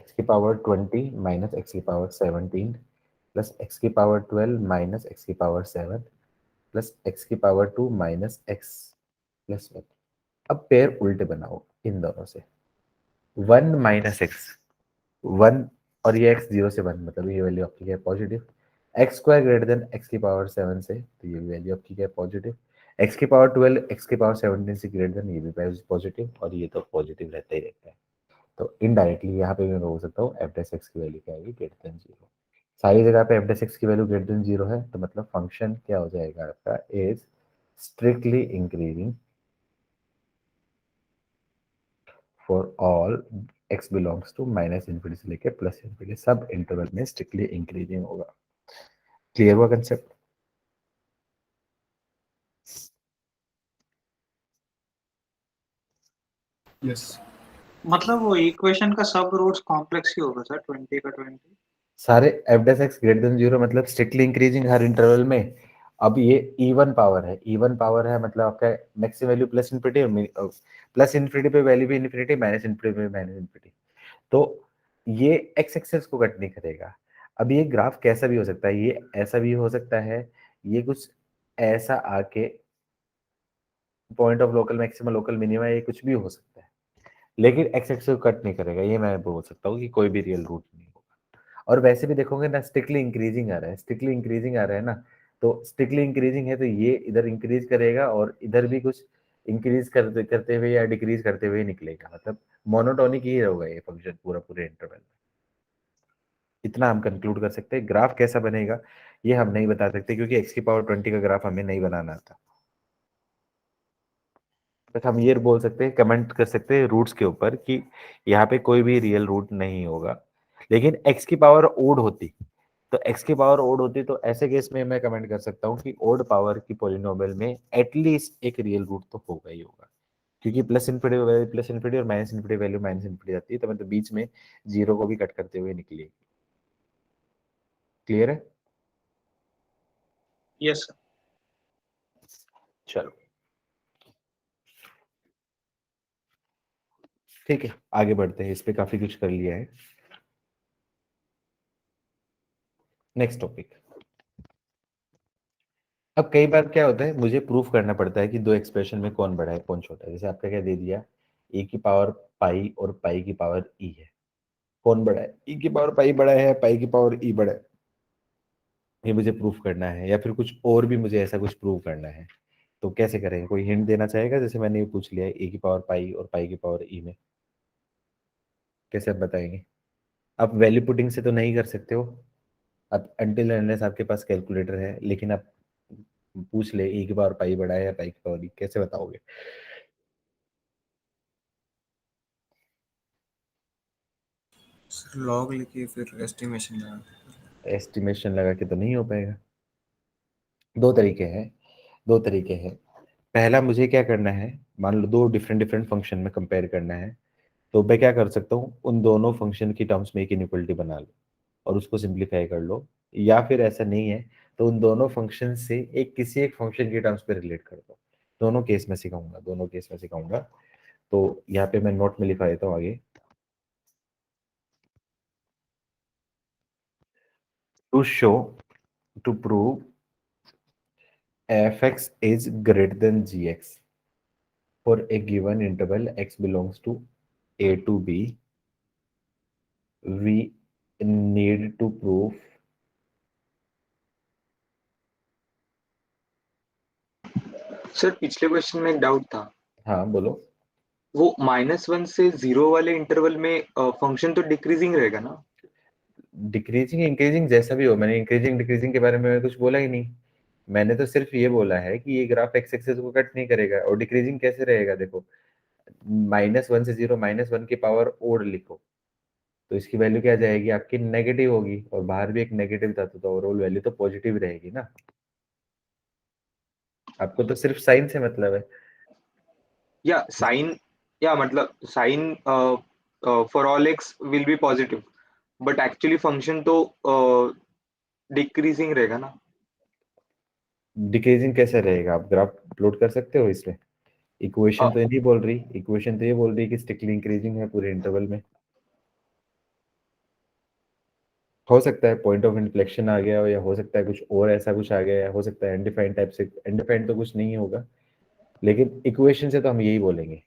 एक्स की पावर 20 माइनस एक्स की पावर 17 प्लस एक्स की पावर 12 माइनस एक्स की पावर 7 प्लस एक्स की power 2 minus x plus one. अब पेयर उल्टे बनाओ इन दोनों से, वन माइनस एक्स, वन, और ये एक्स जीरो से वन, मतलब ये वैल्यू आपकी क्या है positive. X square greater than x की पावर 7 से, तो ये वैल्यू आपकी क्या है पॉजिटिव। एक्स की पावर 12 एक्स की पावर 17 से ग्रेटर देन, ये भी पॉजिटिव, और ये तो पॉजिटिव रहता ही रहता है। तो इनडायरेक्टली यहाँ पे मैं बोल सकता हूँ एफ डेस एक्स की वैल्यू क्या आएगी ग्रेटर देन जीरो। सारी जगह पे एफ डेस एक्स की वैल्यू ग्रेटर देन जीरो है, तो मतलब फंक्शन क्या हो जाएगा आपका is strictly increasing for all x belongs to minus infinity से लेके प्लस इन्फिनिटी, सब इंटरवल में स्ट्रिक्टली इंक्रीजिंग होगा। क्लियर हुआ कंसेप्ट? यस। मतलब वो इक्वेशन का सब रूट्स कॉम्प्लेक्स ही होगा सर 20 का 20। सारे F dash x greater than zero मतलब स्ट्रिक्टली इंक्रीजिंग हर इंटरवल में। अब ये इवन पावर है, इवन पावर है मतलब आपका maximum value plus infinity, plus infinity पे वैल्यू भी इन्फिनिटी, माइनस इन्फिनिटी पे माइनस इन्फिनिटी, तो ये एक्स एक्सेस को कट नहीं करेगा। अब ये ग्राफ कैसा भी हो सकता है, ये ऐसा भी हो सकता है, ये कुछ ऐसा आके point of local maximum local minima, ये कुछ भी हो सकता है, लेकिन एक्स एक्सेस को कट नहीं करेगा, ये मैं बोल सकता हूँ कि कोई भी रियल रूट नहीं होगा। और वैसे भी देखोगे ना स्ट्रिक्टली इंक्रीजिंग आ रहा है, स्ट्रिक्टली इंक्रीजिंग आ रहा है ना, तो स्ट्रिक्टली इंक्रीजिंग है तो ये इधर इंक्रीज करेगा और इधर भी कुछ इंक्रीज करते करते हुए या डिक्रीज करते हुए निकलेगा, मतलब मोनोटोनिक ही होगा ये फंक्शन पूरा पूरे इंटरवल में। इतना हम कंक्लूड कर सकते हैं। ग्राफ कैसा बनेगा ये हम नहीं बता सकते, क्योंकि एक्स की पावर 20 का ग्राफ हमें नहीं बनाना था। बस हम ये बोल सकते हैं, कमेंट कर सकते हैं रूट्स के ऊपर कि यहाँ पे कोई भी रियल रूट नहीं होगा। लेकिन एक्स की पावर ओड होती, तो एक्स की पावर ओड होती तो ऐसे केस में मैं कमेंट कर सकता हूँ कि ओड पावर की पॉलिनोमियल में एटलीस्ट एक रियल रूट तो होगा ही होगा, क्योंकि plus infinity value plus infinity और minus infinity value minus infinity आती है, तो मतलब बीच में जीरो को भी कट करते हुए निकलेगी। क्लियर है? Yes, sir. चलो ठीक है, आगे बढ़ते हैं, इस पे काफी कुछ कर लिया है। Next topic. अब कई बार क्या होता है, मुझे प्रूफ करना पड़ता है कि दो एक्सप्रेशन में कौन बड़ा है कौन छोटा है। जैसे आपका क्या दे दिया, e की पावर पाई और पाई की पावर e है, कौन बड़ा है? e की पावर पाई बड़ा है, पाई की पावर e बड़ा है। ये मुझे प्रूफ करना है, या फिर कुछ और भी मुझे ऐसा कुछ प्रूव करना है, तो कैसे करेंगे? कोई हिंट देना चाहेगा? जैसे मैंने ये पूछ लिया है e की पावर पाई और पाई की पावर e में, कैसे आप बताएंगे? आप वैल्यू पुटिंग से तो नहीं कर सकते हो, आप अनटिल अनलेस आपके पास कैलकुलेटर है, लेकिन आप पूछ ले e की पावर पाई बड़ा है या पाई की पावर e, कैसे बताओगे? सर लॉग लेके फिर एस्टिमेशन लगा। एस्टिमेशन लगा के तो नहीं हो पाएगा। दो तरीके हैं, दो तरीके हैं। पहला, मुझे क्या करना है, मान लो दो डिफरेंट डिफरेंट फंक्शन में कंपेयर करना है, तो मैं क्या कर सकता हूँ, उन दोनों फंक्शन की टर्म्स में एक इनइक्वलिटी बना लो और उसको सिंप्लीफाई कर लो। या फिर ऐसा नहीं है तो उन दोनों फंक्शन से एक किसी एक फंक्शन की टर्म्स पे रिलेट कर दो। दोनों केस में सिखाऊंगा, दोनों केस में सिखाऊंगा। तो यहाँ पे मैं नोट में लिखा देता हूँ आगे, to show, to prove fx is greater than gx for a given interval x belongs to a to b, we need to prove। Sir पिछले क्वेश्चन में एक डाउट था। हाँ बोलो। वो -1 से 0 वाले इंटरवल में फंक्शन तो डिक्रीजिंग रहेगा ना? डिक्रीजिंग इंक्रीजिंग जैसा भी हो, मैंने इंक्रीजिंग डिक्रीजिंग के बारे में कुछ बोला ही नहीं। मैंने तो सिर्फ ये बोला है कि ये ग्राफ एक्स एक्सिस को कट नहीं करेगा। और डिक्रीजिंग कैसे रहेगा? देखो, -1 से 0, -1 की पावर ओड लिखो तो इसकी वैल्यू क्या जाएगी आपकी? नेगेटिव होगी, और बाहर भी एक नेगेटिव था, तो ओवरऑल वैल्यू तो पॉजिटिव रहेगी ना। आपको तो सिर्फ साइन से मतलब है। या साइन, या मतलब sign for all x will be positive, but actually function तो डिक्रीजिंग रहेगा ना? डिक्रीजिंग कैसे रहेगा? आप ग्राफ प्लॉट कर सकते हो इसमें? इक्वेशन तो ये नहीं बोल रही, इक्वेशन तो ये बोल रही कि स्ट्रिक्टली इंक्रीजिंग है पूरे इंटरवल में। हो सकता है पॉइंट ऑफ इन्फ्लेक्शन आ गया हो, या हो सकता है कुछ और ऐसा कुछ आ गया, या हो सकता है अनडिफाइंड टाइप से। अनडिफाइंड तो कुछ नहीं होगा, लेकिन इक्वेशन से तो हम यही बोलेंगे।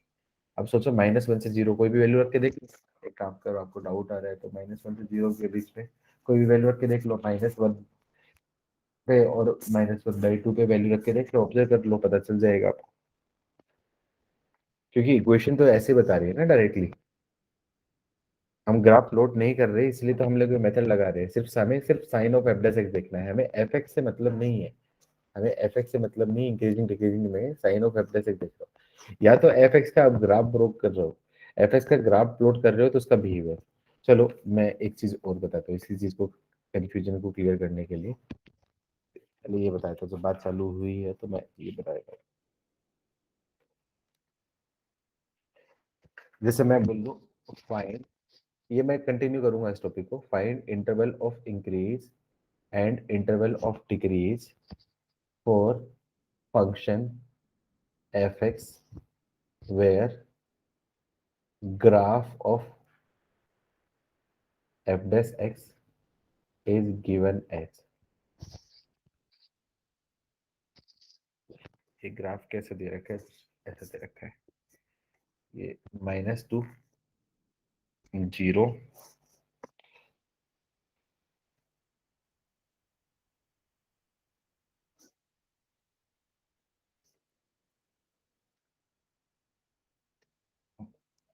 अब सोचो, -1 से 0 कोई भी वैल्यू रख के देख लो। एक काम करो, आपको डाउट आ रहा है तो -1 से 0 के बीच में कोई भी वैल्यू रख के देख लो, -1 पे और -1/2 पे वैल्यू रख के देख लो, ऑब्जर्व कर लो, पता चल जाएगा आपको। क्योंकि इक्वेशन तो ऐसे बता रही है ना डायरेक्टली, हम ग्राफ प्लॉट नहीं कर रहे, इसलिए तो हम लोग मेथड लगा रहे हैं। हमें सिर्फ साइन ऑफ f देखना है, हमें fx से मतलब नहीं है। हमें fx से मतलब नहीं, इंक्रीजिंग डिक्रीजिंग में साइन ऑफ f देख रहे हो। या तो fx का आप ग्राफ प्लॉट कर रहे हो, fx का ग्राफ प्लॉट कर रहे हो तो उसका बिहेवियर। चलो मैं एक चीज और बताता हूँ इसी चीज को, कंफ्यूजन को क्लियर करने के लिए। चलिए ये बताया था, जब बात चालू हुई है तो मैं ये बताया। जैसे मैं बोल दूं फाइंड, ये मैं कंटिन्यू करूंगा इस टॉपिक को, find interval of increase and interval of decrease for function fx where graph of f dash x is given as। ये ग्राफ कैसे दे रखा है? ऐसा दे रखा है, ये -2 0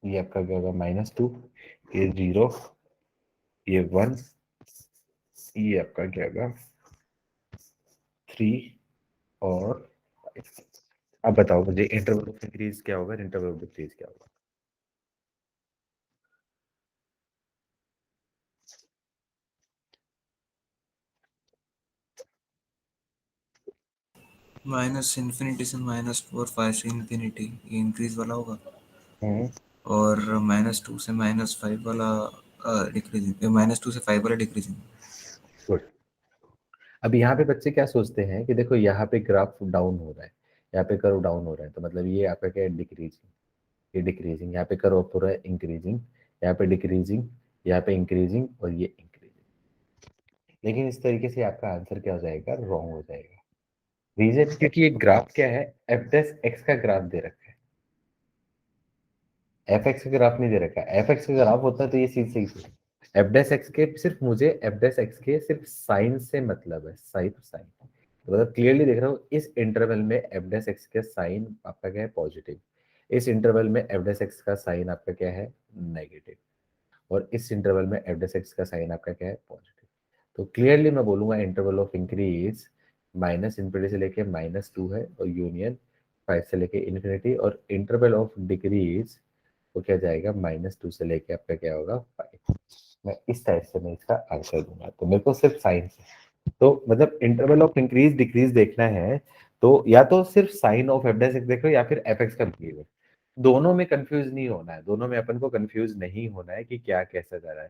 ये आपका क्या होगा? -2, ये 0, ये 1, ये आपका क्या होगा? 3 और 5। अब बताओ मुझे इंटरवल ऑफ इंक्रीज क्या होगा, इंटरवल ऑफ डिक्रीज क्या होगा? -∞ से -4, 5 से इंफिनिटी, ये इंक्रीज वाला होगा। हम्म, और -2 से -5 वाला डिक्रीजिंग, -2 से 5 वाला डिक्रीजिंग। गुड। अब यहाँ पे बच्चे क्या सोचते हैं कि देखो यहाँ पे ग्राफ डाउन हो रहा है, यहाँ पे कर्व डाउन हो रहा है, तो मतलब ये आपका क्या है, डिक्रीजिंग, ये डिक्रीजिंग, यहाँ पे कर्व अप हो रहा है, इंक्रीजिंग, यहाँ पे डिक्रीजिंग, यहाँ पे इंक्रीजिंग और ये इंक्रीजिंग। लेकिन इस तरीके से आपका आंसर क्या हो जाएगा, रॉन्ग हो जाएगा। रीजन क्योंकि ये ग्राफ क्या है, एफ डैश एक्स का ग्राफ दे रखा है, एफ एक्स का ग्राफ नहीं दे रखा है। एफ एक्स का ग्राफ होता है तो ये चीज सही थी। एफ डैश एक्स के सिर्फ मुझे एफ डैश एक्स के सिर्फ साइन से मतलब है, साइन साइन, तो मतलब क्लियरली देख रहा हूँ इस इंटरवल में एफ डैश एक्स का साइन आपका क्या है, पॉजिटिव, इस इंटरवल में एफ डैश एक्स का साइन आपका क्या है, नेगेटिव, और इस इंटरवल में एफ डैश एक्स का साइन आपका क्या है, पॉजिटिव। तो क्लियरली मैं बोलूंगा interval of increase minus infinity से लेके -2 है और यूनियन 5 से लेके इन्फिनिटी, और इंटरवल ऑफ डिक्रीज वो क्या जाएगा, -2 से लेके आपका क्या होगा, 5। मैं इस टाइप से मैं इसका आंसर दूंगा, तो मेरे को सिर्फ साइन से, तो मतलब इंटरवल ऑफ इंक्रीज डिक्रीज देखना है तो या तो सिर्फ sign of F dash x देखो या फिर एफ एक्स का बिहेवियर। दोनों में कंफ्यूज नहीं होना है, दोनों में अपन को कंफ्यूज नहीं होना है कि क्या कैसा जा रहा है,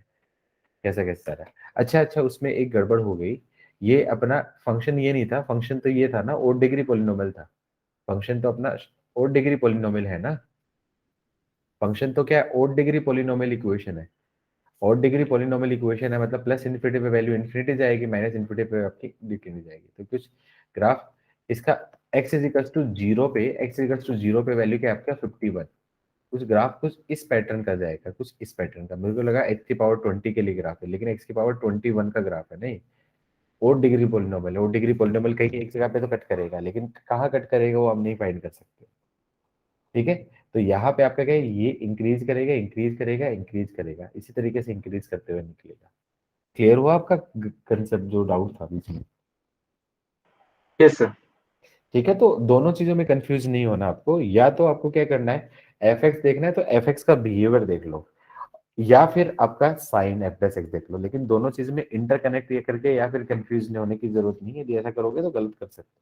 कैसा कैसा जा रहा है। अच्छा अच्छा, उसमें एक गड़बड़ हो गई, ये अपना फंक्शन ये नहीं था, फंक्शन तो ये था ना, ओड डिग्री पोलिनोमियल था, फंक्शन तो अपना ओड डिग्री पोलिनोमियल है ना, फंक्शन तो क्या है, ओड डिग्री पोलिनोमियल इक्वेशन है। ओड डिग्री पोलिनोमियल इक्वेशन है मतलब प्लस इन्फिनिटी पे वैल्यू इन्फिनिटी जाएगी, माइनस इन्फिनिटी पे आपकी डिफिनिटी जाएगी। तो कुछ ग्राफ इसका x इज इक्वल्स टू 0 पे, x इज इक्वल्स टू 0 पे वैल्यू क्या है आपका 51, कुछ ग्राफ कुछ इस पैटर्न का जाएगा, कुछ इस पैटर्न का। मेरे को लगा x की पावर 20 के लिए ग्राफ है, लेकिन x की पावर 21 का ग्राफ है, नहीं, odd degree polynomial, odd degree polynomial कहीं एक जगह पे तो कट करेगा, लेकिन कहाँ कट करेगा वो हम नहीं फाइंड कर सकते। ठीक है, तो यहाँ पे आपका क्या है, ये इंक्रीज करेगा, इंक्रीज करेगा, इंक्रीज करेगा, इसी तरीके से इंक्रीज करते हुए निकलेगा। क्लियर हुआ आपका कंसेप्ट जो डाउट था बीच में? Yes sir. ठीक है, तो दोनों चीजों में कंफ्यूज नहीं होना आपको, या तो आपको क्या करना है, एफ एक्स देखना है तो एफ एक्स का बिहेवियर देख लो, या फिर आपका साइन एफ डैश एक्स देख लो, लेकिन दोनों चीज में इंटरकनेक्ट ये करके या फिर कंफ्यूज नहीं होने की जरूरत नहीं है, यदि ऐसा करोगे तो गलत कर सकते हो।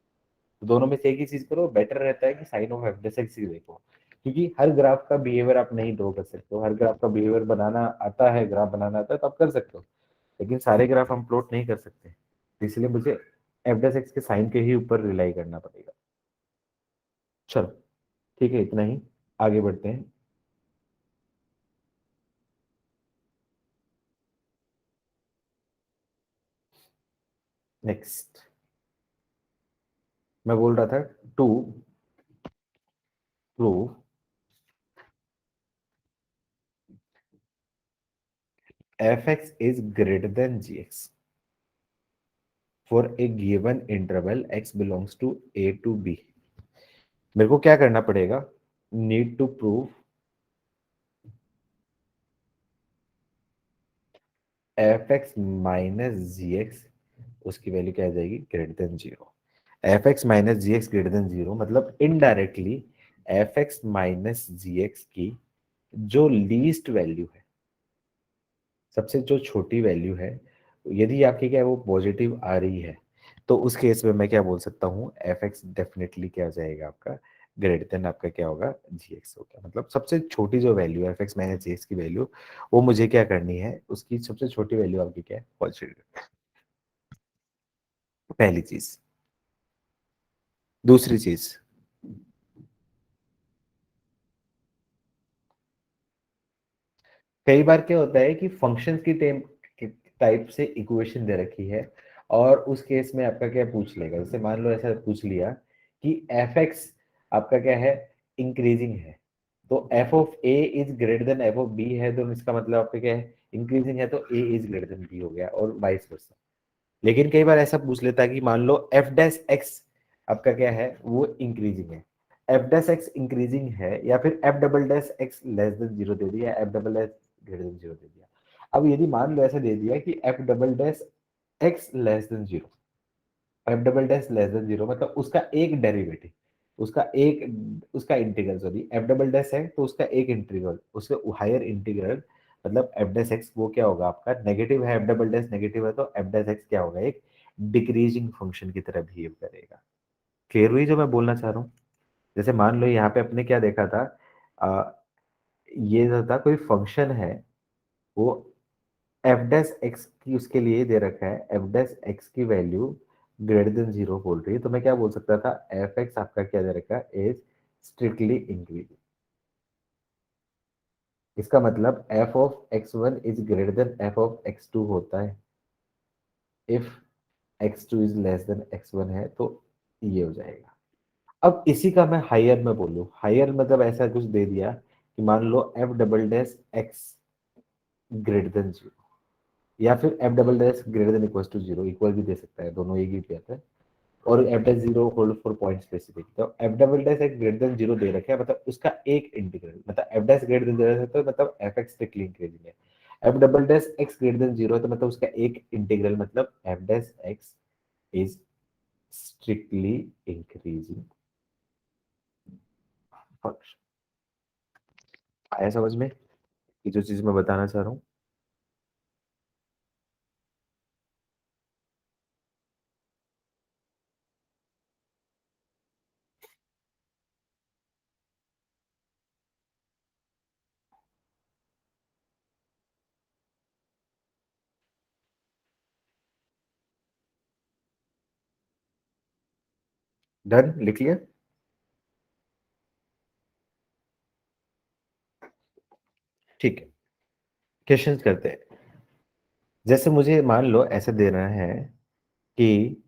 तो दोनों में से एक ही चीज करो, बेटर रहता है कि sine of F dash X ही देखो, क्योंकि हर ग्राफ का बिहेवियर आप नहीं ड्रॉ कर सकते हो, हर ग्राफ का बिहेवियर बनाना आता है, ग्राफ बनाना आता है तो आप कर सकते हो, लेकिन सारे ग्राफ हम प्लॉट नहीं कर सकते, तो इसलिए मुझे एफ डैश एक्स के साइन के ही ऊपर रिलाई करना पड़ेगा। चलो ठीक है, इतना ही, आगे बढ़ते हैं। नेक्स्ट मैं बोल रहा था, to prove F x is greater than G X for a given interval x belongs to a to b। मेरे को क्या करना पड़ेगा, need to prove F X minus G X, उसकी वैल्यू क्या आ जाएगी, greater than 0। F X minus G X greater than 0 मतलब indirectly F X minus G X की जो लीस्ट वैल्यू है, सबसे जो छोटी वैल्यू है, यदि आपकी क्या है वो पॉजिटिव आ रही है, तो उस केस में मैं क्या बोल सकता हूँ, एफ एक्स डेफिनेटली क्या हो जाएगा आपका, ग्रेटर देन आपका क्या होगा, जी एक्स होगा। मतलब सबसे छोटी जो वैल्यू है f X minus G X की वैल्यू, वो मुझे क्या करनी है, उसकी सबसे छोटी वैल्यू आपकी क्या है, पॉजिटिव। पहली चीज। दूसरी चीज, कई बार क्या होता है कि फंक्शन की टाइप से इक्वेशन दे रखी है, और उस केस में आपका क्या पूछ लेगा, जैसे मान लो ऐसा पूछ लिया कि एफ एक्स आपका क्या है, इंक्रीजिंग है, तो f of a is greater than F of b है, तो इसका मतलब आपका क्या है, इंक्रीजिंग है तो ए इज ग्रेटर देन बी हो गया, और वाइस वर्सा। लेकिन कई बार ऐसा पूछ लेता है कि मान लो एफ डैश एक्स आपका क्या है, वो इंक्रीजिंग है, एफ डैश एक्स इंक्रीजिंग है, या फिर F double dash x less then 0 दे दिया, F double dash greater than 0 दे दिया। अब यदि मान लो ऐसा दे दिया कि F double dash x less then 0, F double dash less than 0 मतलब उसका एक डेरिवेटिव, उसका integral, sorry F double dash है तो उसका एक इंटीग्रल, उससे हायर इंटीग्रल, मतलब एफ डैश एक्स वो क्या होगा आपका, नेगेटिव है, एफ डबल डैश नेगेटिव है तो एफ डैश एक्स क्या होगा, एक डिक्रीजिंग फंक्शन की तरह बिहेव करेगा। क्लियर हुई जो मैं बोलना चाह रहा हूँ? जैसे मान लो यहाँ पे अपने क्या देखा था, आ, ये जो था कोई फंक्शन है, वो एफ डैश एक्स की उसके लिए दे रखा है, एफ डैश एक्स की वैल्यू ग्रेटर देन जीरो बोल रही है, तो मैं क्या बोल सकता था, एफ एक्स आपका क्या दे रखा है, इज स्ट्रिक्टली इंक्रीजिंग। इसका मतलब F of x one is greater than F of x two होता है। If x two is less than x one है तो ये हो जाएगा। अब इसी का मैं हायर में बोलूं, हायर मतलब ऐसा कुछ दे दिया कि मान लो F double dash x greater than zero, या फिर F double dash greater than equal to zero, equal भी दे सकता है, दोनों एक ही कहता है। और F dash zero hold for point specific, तो एफ डबल डैश एक ग्रेटर देन जीरो दे रखे है, मतलब उसका एक इंटीग्रल, मतलब f dash greater than zero है तो मतलब एफ एक्स स्ट्रिक्टली इंक्रीजिंग है। F double dash x greater than zero है तो मतलब उसका एक इंटीग्रल, मतलब f dash x is strictly increasing function. आया समझ में ये जो चीज मैं बताना चाह रहा हूँ? डन, लिख लिया? ठीक है, क्वेश्चन करते हैं। जैसे मुझे मान लो ऐसे देना है कि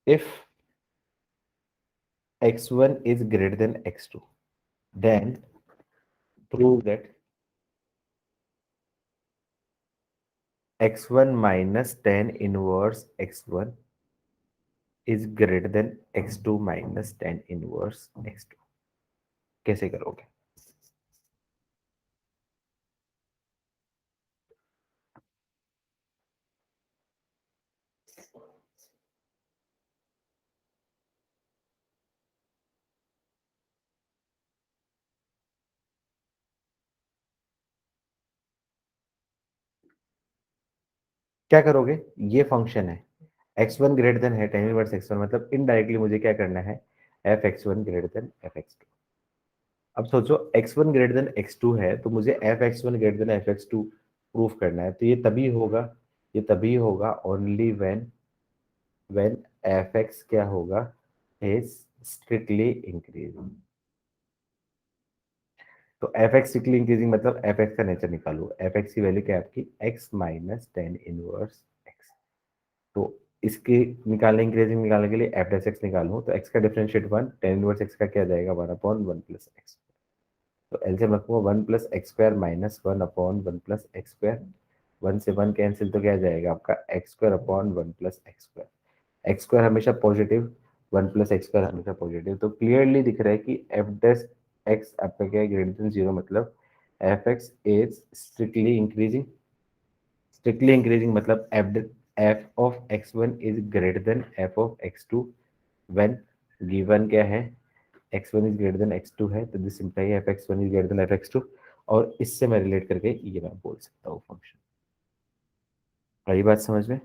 if x1 is greater than x2, then prove that x1 minus tan inverse x1 is greater than x2 minus tan inverse x2। कैसे करोगे? क्या करोगे? ये फंक्शन है, x1 ग्रेटर देन है tan इनवर्स x1, मतलब इनडायरेक्टली मुझे क्या करना है, f x one greater than F x two. अब सोचो x1 ग्रेटर देन x2 है तो मुझे f x one greater than F x two proof करना है, तो ये तभी होगा ओनली व्हेन एफ एक्स क्या होगा, इज स्ट्रिक्टली इंक्रीजिंग। तो एफ एक्स स्ट्रिक्टली इंक्रीजिंग मतलब एफ एक्स का नेचर निकालो, एफ एक्स की वैल्यू क्या है आपकी, x minus ten inverse x. तो इसके निकालने, इंक्रीजिंग निकालने के लिए एफ डैश एक्स निकालूं तो एक्स का differentiate one, tan inverse x का क्या जाएगा, one upon one plus X. तो एलसीएम रखूंगा, one plus x square minus one upon one plus x square, one से वन कैंसिल तो क्या जाएगा आपका, X square upon one plus x square. X square हमेशा positive, one plus x square हमेशा positive, तो क्लियरली दिख रहा है कि एफ डैश एक्स आपका क्या है, ग्रेटर देन जीरो, मतलब F x is strictly increasing. Strictly increasing मतलब F of x one is greater than F of x two when given क्या है, x1 is greater than x2 है, तो this imply F x one is greater than F x two. और इससे मैं relate करके ये मैं बोल सकता हूँ फंक्शन। आई बात समझ में?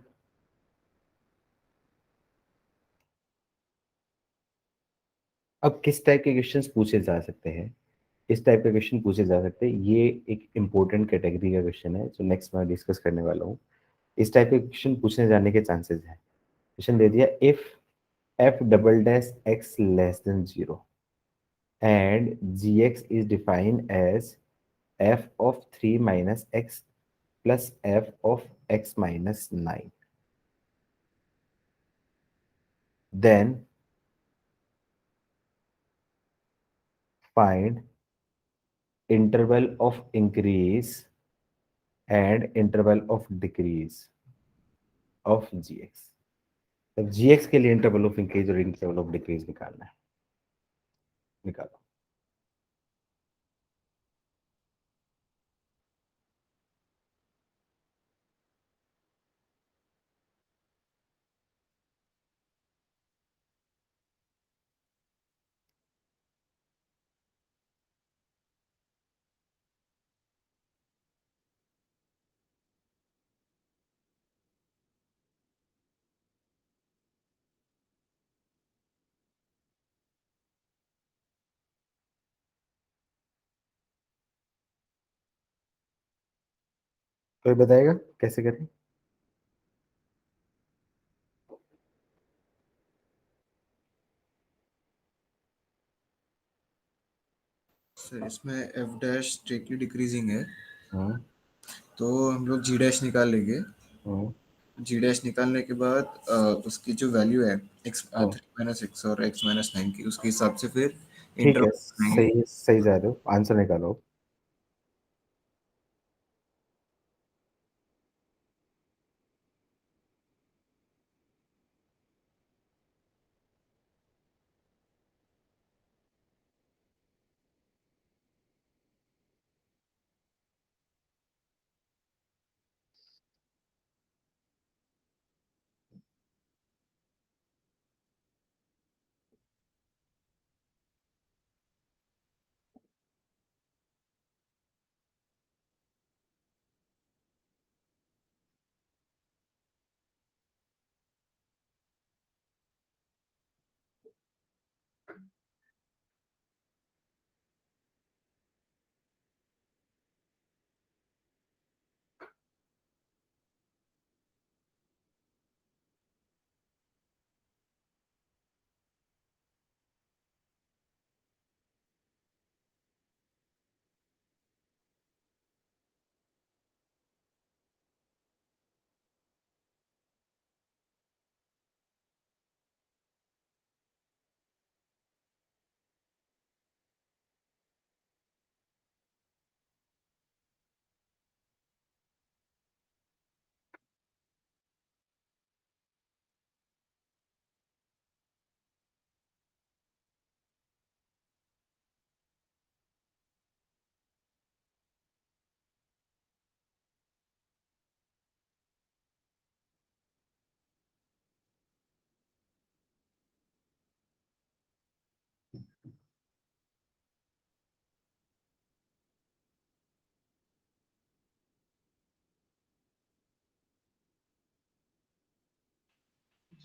अब किस टाइप के क्वेश्चंस पूछे जा सकते हैं, इस टाइप के क्वेश्चन पूछे जा सकते हैं, ये एक इंपॉर्टेंट कैटेगरी का क्वेश्चन है जो नेक्स्ट मैं डिस्कस करने वाला हूँ। इस टाइप के क्वेश्चन पूछने जाने के चांसेस है। क्वेश्चन दे दिया, if f double dash x less than zero and g x is defined as f of three minus x plus f of x minus nine, then find interval of increase and interval of decrease of gx। अब gx के लिए interval of increase और interval of decrease निकालना है, निकालो। कोई बताएगा कैसे करें? सर इसमें एफ डैश स्ट्रिक्टली डिक्रीजिंग है, हम्म तो हम लोग जी डैश निकाल लेंगे। हम्म जी डैश निकालने के बाद उसकी जो वैल्यू है एक्स हम्म। 3 - x और x - 9 की, उसके हिसाब से फिर ठीक है, इंटरवल बनाएंगे। सही सही जा रहे हो, आंसर निकालो।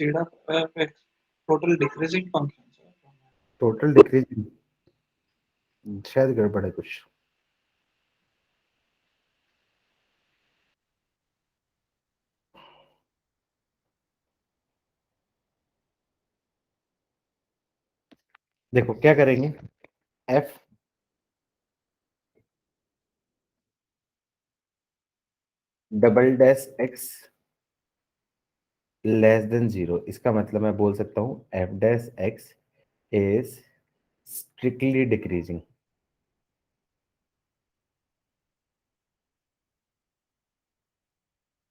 जीरा total decreasing function. Total decrease, शायद गड़बड़ है कुछ। देखो क्या करेंगे, f double dash x less than zero, इसका मतलब मैं बोल सकता हूं f dash x is strictly decreasing.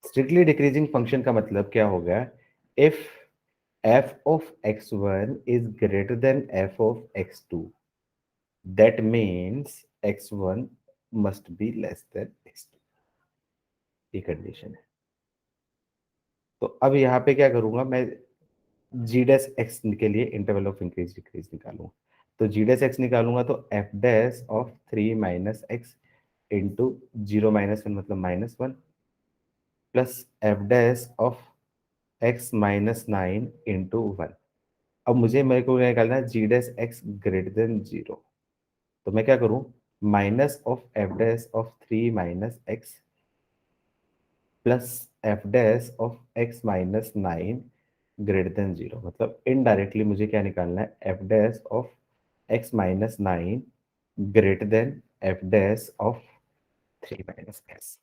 Strictly decreasing function का मतलब क्या हो गया, if f of x one is greater than F of x two, that means x one must be less than x two, ये condition है। तो अब यहाँ पे क्या करूंगा मैं, जी डैश एक्स के लिए इंटरवल ऑफ इंक्रीज डिक्रीज निकालूंगा। तो जी डैश एक्स निकालूंगा तो F dash of 3 - x into 0 - 1 मतलब -1 plus F dash of x - 9 into 1। अब मेरे को क्या निकालना है, G dash x greater than zero. तो मैं क्या करूं, minus of F dash of 3 - x plus F dash of x - 9 greater than zero, मतलब इनडायरेक्टली मुझे क्या निकालना है, F dash of x - 9 greater than f dash of 3 - x।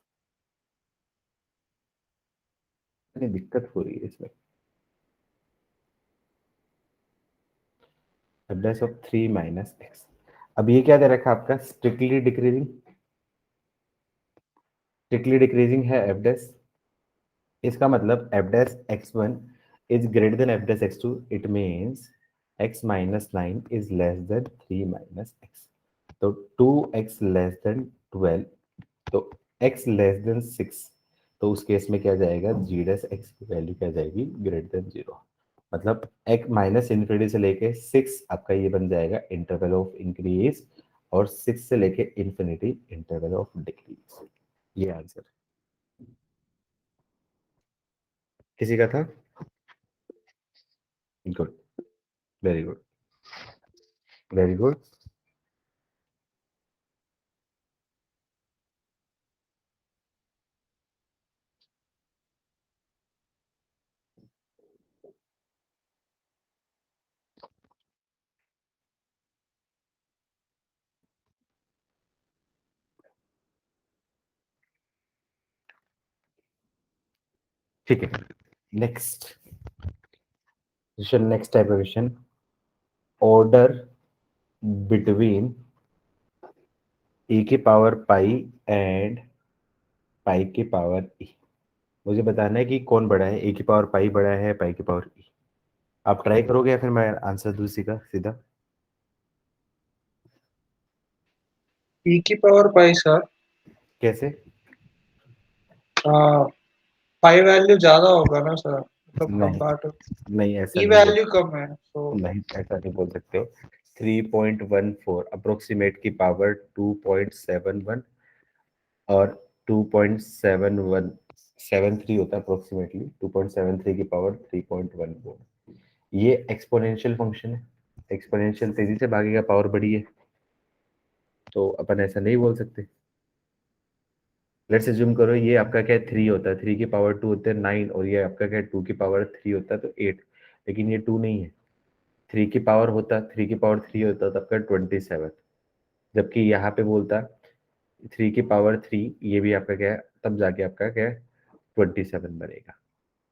दिक्कत हो रही है इसमें, एफ डैश ऑफ 3 - x। अब ये क्या दे रखा है आपका, स्ट्रिक्टली डिक्रीजिंग, स्ट्रिक्टली डिक्रीजिंग है एफ डैश, इसका मतलब f dash x one is greater than f dash x two, it means x - 9 is less than 3 - x। तो 2x लेस देन 12, तो x लेस देन 6, तो उस केस में क्या जाएगा, जी डैश एक्स की वैल्यू क्या जाएगी, ग्रेटर देन जीरो। मतलब x माइनस इन्फिनिटी से लेके 6 आपका ये बन जाएगा इंटरवल ऑफ इंक्रीज, और 6 से लेके इन्फिनिटी इंटरवल ऑफ डिक्रीज। ये आंसर किसी का था। Good, very good, very good. ठीक है, नेक्स्ट क्वेश्चन, नेक्स्ट टाइप का क्वेश्चन, ऑर्डर बिटवीन e की पावर पाई एंड पाई की पावर e। मुझे बताना है कि कौन बड़ा है, e की पावर पाई बड़ा है पाई की पावर e। आप ट्राई करोगे या फिर मैं आंसर दूं सीधा सीधा? e की पावर पाई सर, कैसे? पाई वैल्यू ज्यादा होगा ना सर, मतलब नहीं कंपेयर टू नहीं, ऐसा ई नहीं बोल, वैल्यू कम है, तो नहीं ऐसा नहीं बोल सकते हो। 3.14 अप्रोक्सीमेट की पावर 2.71 और 2.7173 होता है अप्रोक्सीमेटली, 2.73 की पावर 3.14। ये एक्सपोनेंशियल फंक्शन है, एक्सपोनेंशियल तेजी से भागेगा, पावर बड़ी है, तो अपन ऐसा नहीं बोल सकते। लेट्स अज्यूम करो ये आपका क्या है 3 होता है, 3 की पावर 2 होता है 9, और ये आपका क्या है 2 की पावर 3 होता है तो 8, लेकिन ये 2 नहीं है। 3 की पावर होता, 3 की पावर 3 होता तब का 27, जबकि यहाँ पे बोलता 3 की पावर 3, ये भी आपका क्या है, तब जाके आपका क्या है 27 बनेगा।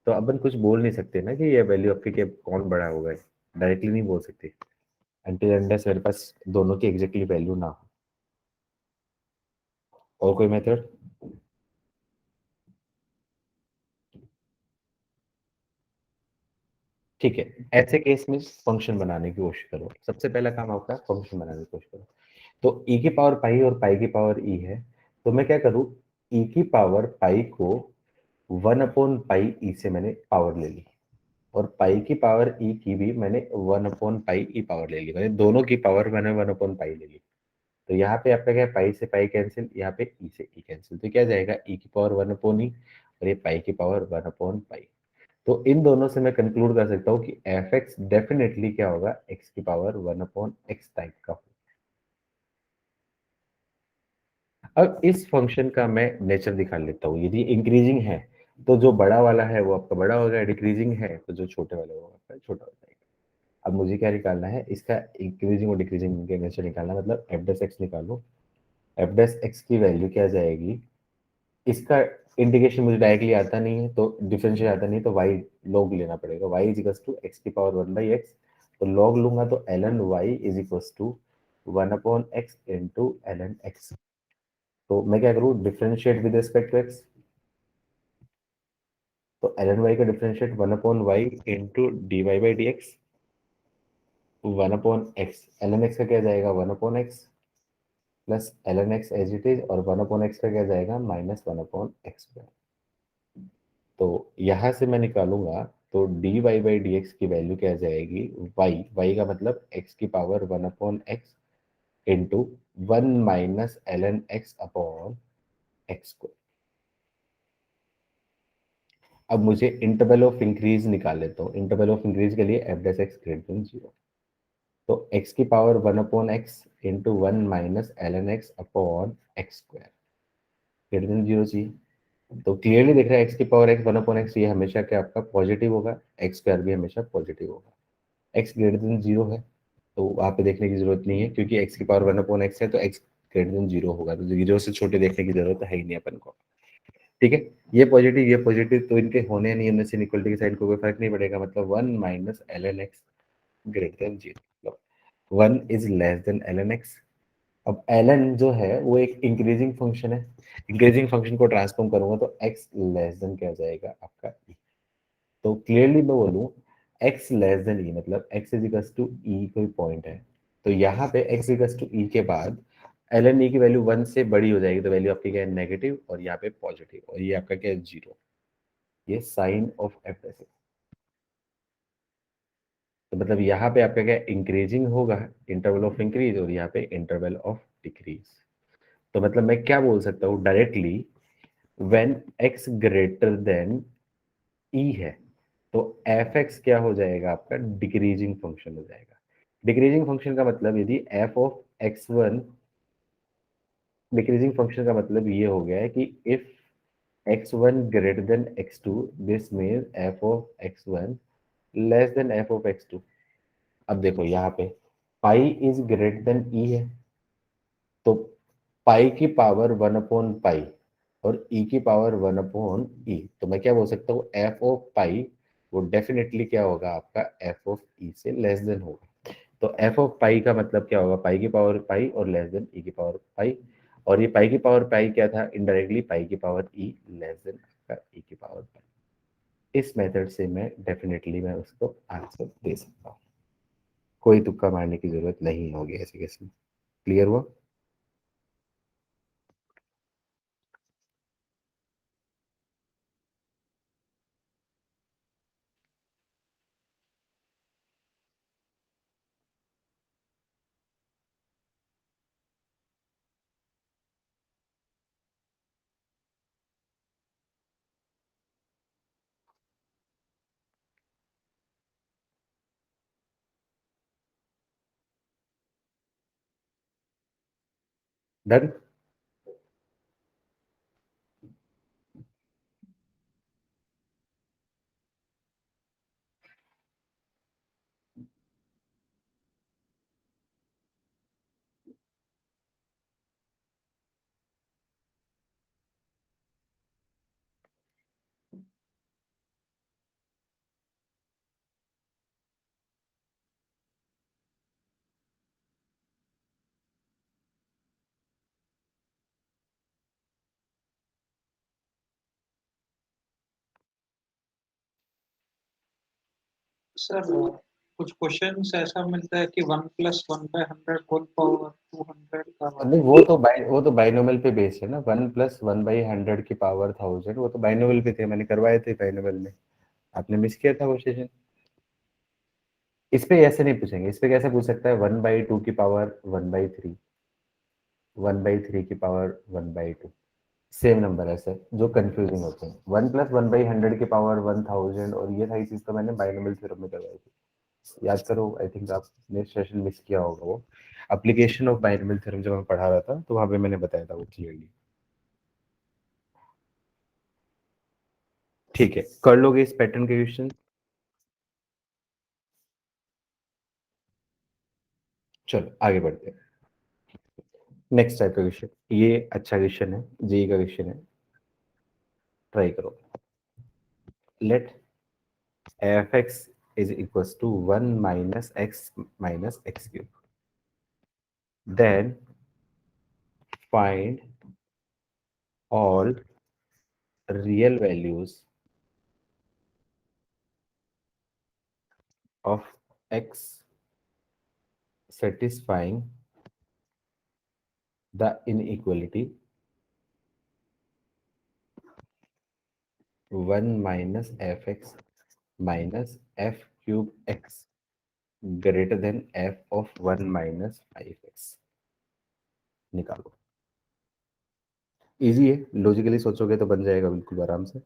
तो अपन कुछ बोल नहीं सकते ना कि ये वैल्यू आपकी क्या कौन बड़ा होगा, डायरेक्टली नहीं बोल सकते अनटिल अनलेस मेरे पास दोनों की एग्जैक्टली वैल्यू ना हो। और कोई मेथड? ठीक है, ऐसे केस में फंक्शन बनाने की कोशिश करो। सबसे पहला काम आपका फंक्शन बनाने की कोशिश करो। तो e की पावर पाई और पाई की पावर e है, तो मैं क्या करूँ, e की पावर पाई को 1/पाई e से मैंने पावर ले ली, और पाई की पावर e की भी मैंने 1/पाई e पावर ले ली, मैंने दोनों की पावर मैंने 1/पाई ले ली। तो यहाँ पे आपका क्या है, पाई से पाई कैंसिल, यहाँ पे e से e कैंसिल, तो क्या जाएगा e की पावर 1/e और ये पाई की पावर 1/पाई। तो इन दोनों से मैं कंक्लूड कर सकता हूँ कि एफ एक्स डेफिनेटली क्या होगा, एक्स की पावर 1/x टाइप का होगा। अब इस फंक्शन का मैं नेचर दिखा लेता हूँ। यदि इंक्रीजिंग है तो जो बड़ा वाला है वो आपका बड़ा होगा, डिक्रीजिंग है तो जो छोटे वाले वो आपका छोटा हो जाएगा। अब मुझे क्या निकालना है, इसका इंक्रीजिंग और डिक्रीजिंग के नेचर निकालना, मतलब एफ डैश एक्स निकालो। एफ डैश एक्स की वैल्यू क्या जाएगी, इसका इंटीग्रेशन मुझे डायरेक्टली आता नहीं है, तो डिफरेंशियल आता नहीं है, तो वाई लॉग लेना पड़ेगा। Y is equals to x की पावर 1/x, तो लॉग लूंगा तो ln y is equals to 1/x into ln x। तो मैं क्या करूँ, differentiate with respect to x, तो ln y का differentiate 1/y into d y by d x 1/x। ln x का क्या जाएगा 1/x plus ln x as it is, और 1/x का क्या जाएगा माइनस 1/x। तो यहां से मैं निकालूंगा तो d y by d x की वैल्यू क्या जाएगी, वाई, वाई का मतलब एक्स की power 1/x into 1 - ln x upon x को। अब मुझे इंटरवल ऑफ इंक्रीज निकाल लेता हूँ। इंटरवल ऑफ इंक्रीज के लिए F dash x greater than 0, तो x की power 1/x into 1 - ln x upon x square greater than 0 चाहिए। तो क्लियरली दिख रहा है x की पावर x 1/x, ये हमेशा क्या आपका पॉजिटिव होगा, एक्स स्क्वायर भी हमेशा पॉजिटिव होगा। x ग्रेटर देन 0 है, तो वहाँ पे देखने की जरूरत नहीं है, क्योंकि x की पावर 1/x है तो x ग्रेटर देन 0 होगा, तो 0 से छोटे देखने की जरूरत है ही नहीं अपन को। ठीक है, ये पॉजिटिव, तो इनके होने नहीं होने से इनइक्वलिटी की साइन को कोई फर्क नहीं पड़ेगा, मतलब 1 - ln x greater than 0, 1 is less then ln x। अब ln जो है वो एक इंक्रीजिंग फंक्शन है, इंक्रीजिंग फंक्शन को ट्रांसफॉर्म करूंगा तो x लेस देन क्या जाएगा आपका e। तो क्लियरली मैं बोलूं x लेस देन e, मतलब x is equals to e कोई पॉइंट है, तो यहाँ पे x इक्वल्स टू e के बाद ln e की वैल्यू 1 से बड़ी हो जाएगी, तो वैल्यू आपकी क्या है नेगेटिव, और यहाँ पे पॉजिटिव, और ये आपका क्या है 0। ये साइन ऑफ एफ है, तो मतलब यहाँ पे आपका क्या इंक्रीजिंग होगा, इंटरवल ऑफ इंक्रीज, और यहाँ पे इंटरवल ऑफ डिक्रीज। तो मतलब मैं क्या बोल सकता हूँ directly, when x greater than e है तो एफ एक्स क्या हो जाएगा आपका डिक्रीजिंग फंक्शन हो जाएगा। डिक्रीजिंग फंक्शन का मतलब यदि F of x1, decreasing function का मतलब ये हो गया है कि if x1 greater than x2, this means F of x1 less than F of x2। अब देखो यहाँ पे pi is greater then e है, तो पाई की पावर 1/पाई और e की पावर 1/e, तो मैं क्या बोल सकता हूँ, f ऑफ पाई वो डेफिनेटली क्या होगा आपका f ऑफ e से लेस देन होगा। तो f ऑफ पाई का मतलब क्या होगा, पाई की पावर पाई और लेस देन e की पावर पाई, और ये पाई की पावर पाई क्या था, इनडायरेक्टली पाई की पावर e लेस देन आपका e की पावर पाई। इस मेथड से मैं डेफिनेटली मैं उसको आंसर दे सकता हूँ, कोई तुक्का मारने की जरूरत नहीं होगी ऐसे केस में। क्लियर हुआ? डन। सर कुछ क्वेश्चंस ऐसा मिलता है कि 1+1/100 होल पावर 200 का नहीं, वो तो बाइनोमियल पे बेस्ड है ना, 1+1/100 की पावर 1000, वो तो बाइनोमियल पे थे, मैंने करवाए थे बाइनोमियल में, आपने मिस किया था वो सेशन। इस पे ऐसे नहीं पूछेंगे, इस पे कैसे पूछ सकता है, 1/2 की पावर 1/3, 1/3 की पावर 1/2, सेम नंबर है सर, जो कंफ्यूजिंग होते हैं। 1+1/100 की पावर 1000, और ये सारी चीज तो मैंने बाइनोमियल थ्योरम में करवाई थी, याद करो, आई थिंक आपने सेशन मिस किया होगा वो, एप्लीकेशन ऑफ बाइनोमियल थ्योरम जब मैं पढ़ा रहा था तो वहां पे मैंने बताया था वो क्लियरली। ठीक है, कर लोगे इस पैटर्न के क्वेश्चन? चलो आगे बढ़ते हैं। नेक्स्ट टाइप का क्वेश्चन, ये अच्छा क्वेश्चन है, जेई का क्वेश्चन है, ट्राई करो। Let f(x) is equals to 1 minus x minus x cube, then find all real values of x satisfying the inequality 1 minus f(x) minus f cube x greater than f of 1 minus 5x। निकालो। Easy है, logically सोचोगे तो बन जाएगा बिल्कुल आराम से।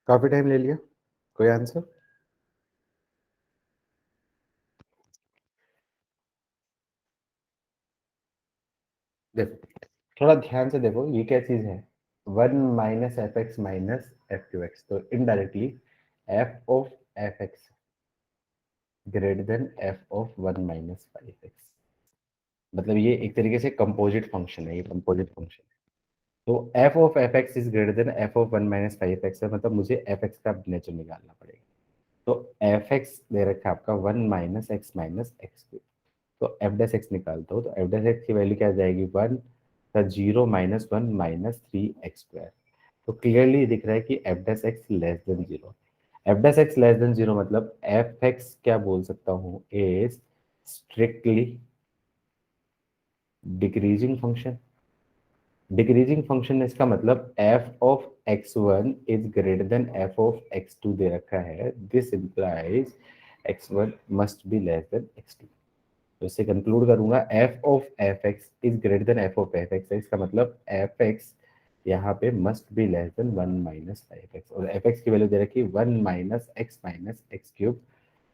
काफी टाइम ले लिया, कोई आंसर? देखो थोड़ा ध्यान से देखो, ये क्या चीज है, 1 minus F X minus F two X, तो indirectly F of F X greater than F of 1 minus 5x, मतलब ये एक तरीके से कंपोजिट फंक्शन है, ये कंपोजिट फंक्शन है। तो f of F x is greater than F of 1 minus 5x है, मतलब मुझे एफ एक्स का नेचर निकालना पड़ेगा। तो एफ एक्स दे रखा है आपका 1 minus x minus x cube, तो एफ डैश एक्स निकालता हूँ, तो एफ डैश एक्स की वैल्यू क्या आ जाएगी, 1 का 0 माइनस 1 माइनस 3x²। तो क्लियरली दिख रहा है कि F dash x less then 0। F dash x less then 0 मतलब एफ एक्स क्या बोल सकता हूँ, is strictly decreasing function. Decreasing function इसका मतलब F of x1 is greater than F of x2 दे रखा है, this implies x1 must be less then x2। तो इससे कंक्लूड करूंगा F of F x is greater than F of F x, इसका मतलब F x यहाँ पे must be less than 1 minus 5x, और एफ एक्स की वैल्यू दे रखी है 1 minus x cube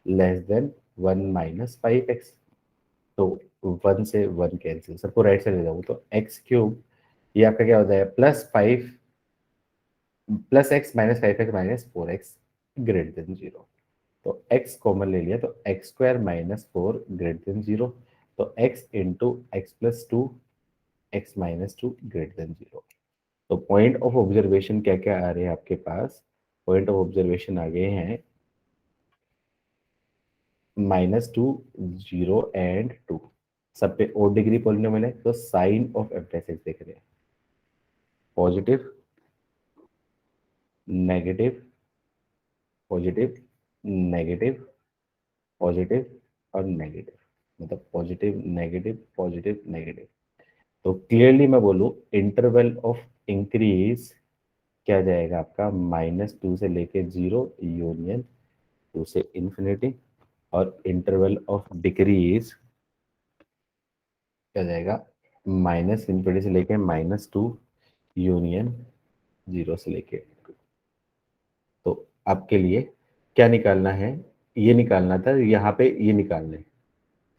less than 1 minus 5x। तो 1 से 1 कैंसिल, सबको राइट से ले जाऊँ तो एक्स क्यूब ये आपका क्या होता है, +5 plus x minus 5x minus 4x greater than 0। तो x कॉमन ले लिया तो x² माइनस 4 ग्रेटर देन 0, तो x into x plus 2 x minus 2 greater than 0। तो पॉइंट ऑफ ऑब्जर्वेशन क्या क्या आ रहे हैं आपके पास, पॉइंट ऑफ ऑब्जर्वेशन आ गए हैं -2 0 एंड 2, सब पे और डिग्री पॉलिनोमियल है, तो sign of F dash x देख रहे हैं, positive negative positive negative positive और नेगेटिव, मतलब पॉजिटिव नेगेटिव। तो क्लियरली मैं बोलूँ इंटरवल ऑफ इंक्रीज क्या जाएगा आपका, -2 से लेके 0 यूनियन 2 से इंफिनिटी, और इंटरवल ऑफ डिक्रीज क्या जाएगा, -∞ से लेके -2 यूनियन 0 से लेके 2। तो आपके लिए क्या निकालना है, ये निकालना था, यहाँ पे ये निकालना है,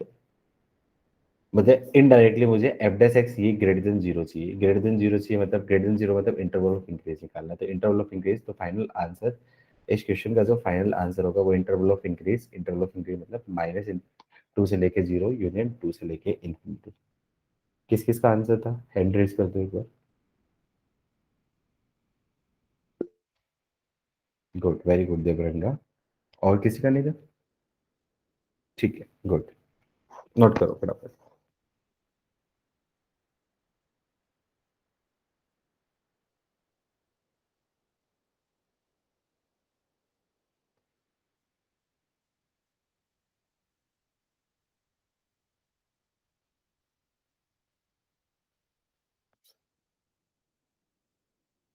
तो मतलब इनडायरेक्टली मुझे एफ डैश एक्स ये ग्रेटर देन 0 चाहिए, ग्रेटर देन 0 चाहिए, मतलब ग्रेटर देन 0 मतलब इंटरवल ऑफ इंक्रीज निकालना, तो इंटरवल ऑफ इंक्रीज, तो फाइनल आंसर इस क्वेश्चन का जो फाइनल आंसर होगा वो इंटरवल ऑफ इंक्रीज मतलब -2 से लेके 0 यूनियन 2 से लेके इंफिनिटी। किस किस का आंसर था, हैंड रेज कर दो एक बार। Good, very good Devranga. और किसी का नहीं था? ठीक है, गुड, नोट करो फटाफट।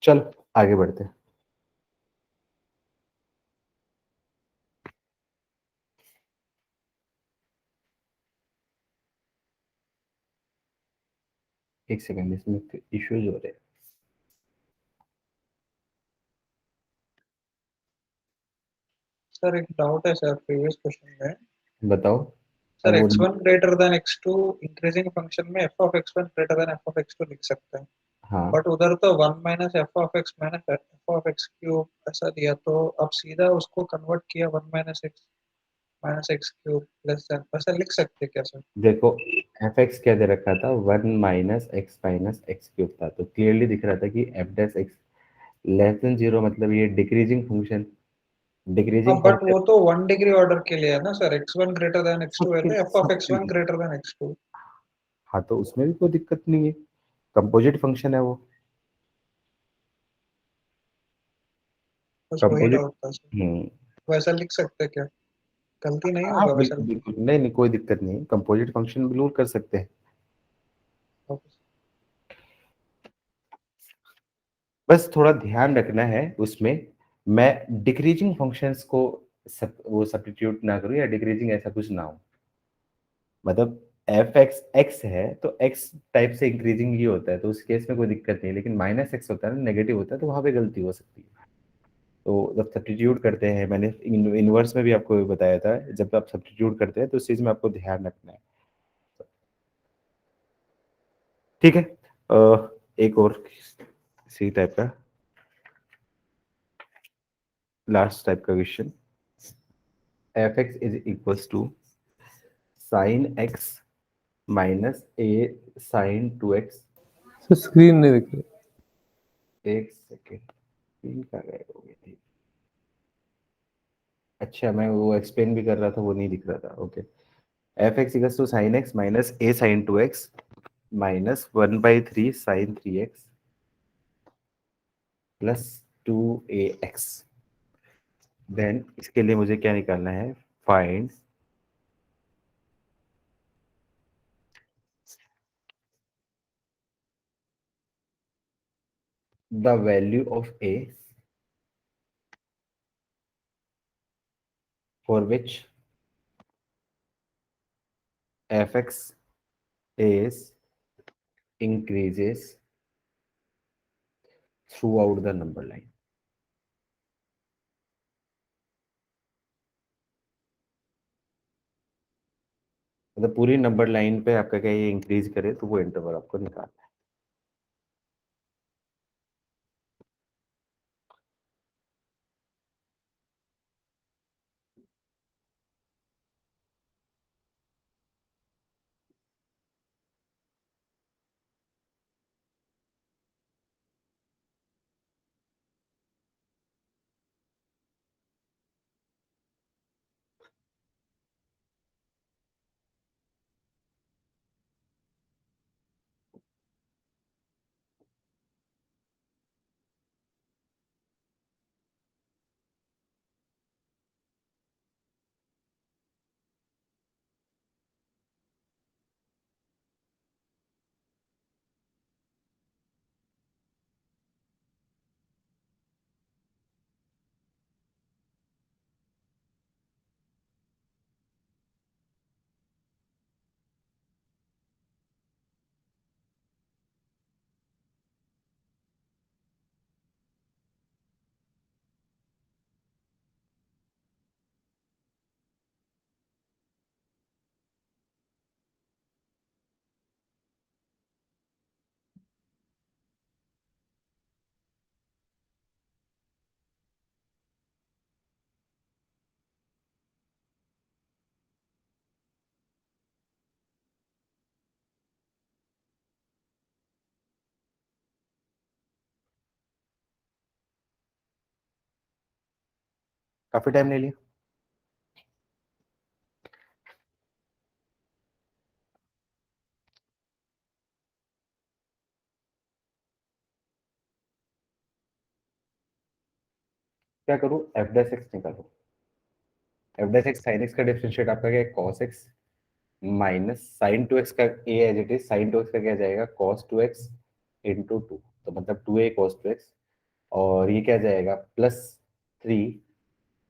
चलो आगे बढ़ते हैं। एक सेकंड, इसमें इश्यूज हो रहे हैं। सर एक डाउट है सर प्रीवियस क्वेश्चन में। बताओ। सर अब वो x1 greater than x2 increasing function में f of x1 greater then f of x2 लिख सकते हैं, हाँ, बट उधर तो 1 minus F of x minus F of x cube ऐसा दिया, तो अब सीधा उसको कन्वर्ट किया 1 माइनस एक्स क्यूब प्लस ऐसा लिख सकते हैं क्या सर? देखो एफ एक्स क्या दे रखा था, 1 माइनस एक्स क्यूब था, तो क्लियरली दिख रहा था कि F dash x less then 0 मतलब ये डिक्रीजिंग फंक्शन, हाँ डिक्रीजिंग बट फंक्शन। वो तो 1 डिग्री ऑर्डर के लिए है ना sir, x1 greater than x2 है सबके तो f ऑफ सबके x1 लिए। Greater than x2। हाँ तो उसमें भी कोई दिक्कत नहीं है, कंपोजिट फंक्शन है वो, बस वही कंपोजिट। डाउट था सर, हम्म। वैसा लिख सकते हैं क्या, गलती नहीं हाँ होगा वैसा बिल्कुल बिल्कुल, नहीं नहीं कोई दिक्कत नहीं, कंपोजिट फंक्शन बिल्कुल कर सकते हैं। लिख? बस थोड़ा ध्यान रखना है उसमें, मैं डिक्रीजिंग फंक्शंस को वो सब्स्टिट्यूट ना करूं, या डिक्रीजिंग ऐसा कुछ ना हो, मतलब एफ एक्स एक्स है तो एक्स टाइप से इंक्रीजिंग ही होता है, तो उस केस में कोई दिक्कत नहीं है, लेकिन -x होता है ना, नेगेटिव होता है, तो वहां पे गलती हो सकती है। तो जब सब्स्टिट्यूट करते हैं, मैंने इनवर्स में भी आपको बताया था, जब आप सब्स्टिट्यूट करते हैं तो इस चीज में आपको ध्यान रखना है। ठीक है, एक और इसी टाइप का लास्ट टाइप का question, f x is equals to sine x minus a sine 2x। Sir screen नहीं दिख रही। एक सेकेंड, स्क्रीन का रहेगा वो, ठीक। अच्छा, मैं वो एक्सप्लेन भी कर रहा था, वो नहीं दिख रहा था। Okay, f x equals to sine x minus a sine 2x minus 1/3 sine 3x plus 2ax। Then इसके लिए मुझे क्या निकालना है, find the value of a for which fx is increases throughout the number line। मतलब पूरी number line पे आपका क्या ये इंक्रीज करे, तो वो इंटरवल आपको निकालना है। काफी टाइम ले लिया। क्या करूँ, एफ डैश एक्स निकालो। F dash x sine x का डिफरेंशिएट आपका क्या है, cos x minus sine 2x का a as it is, sine 2x का क्या जाएगा, कॉस 2x इंटू 2, तो मतलब 2a cos 2x। और ये क्या जाएगा, प्लस 3,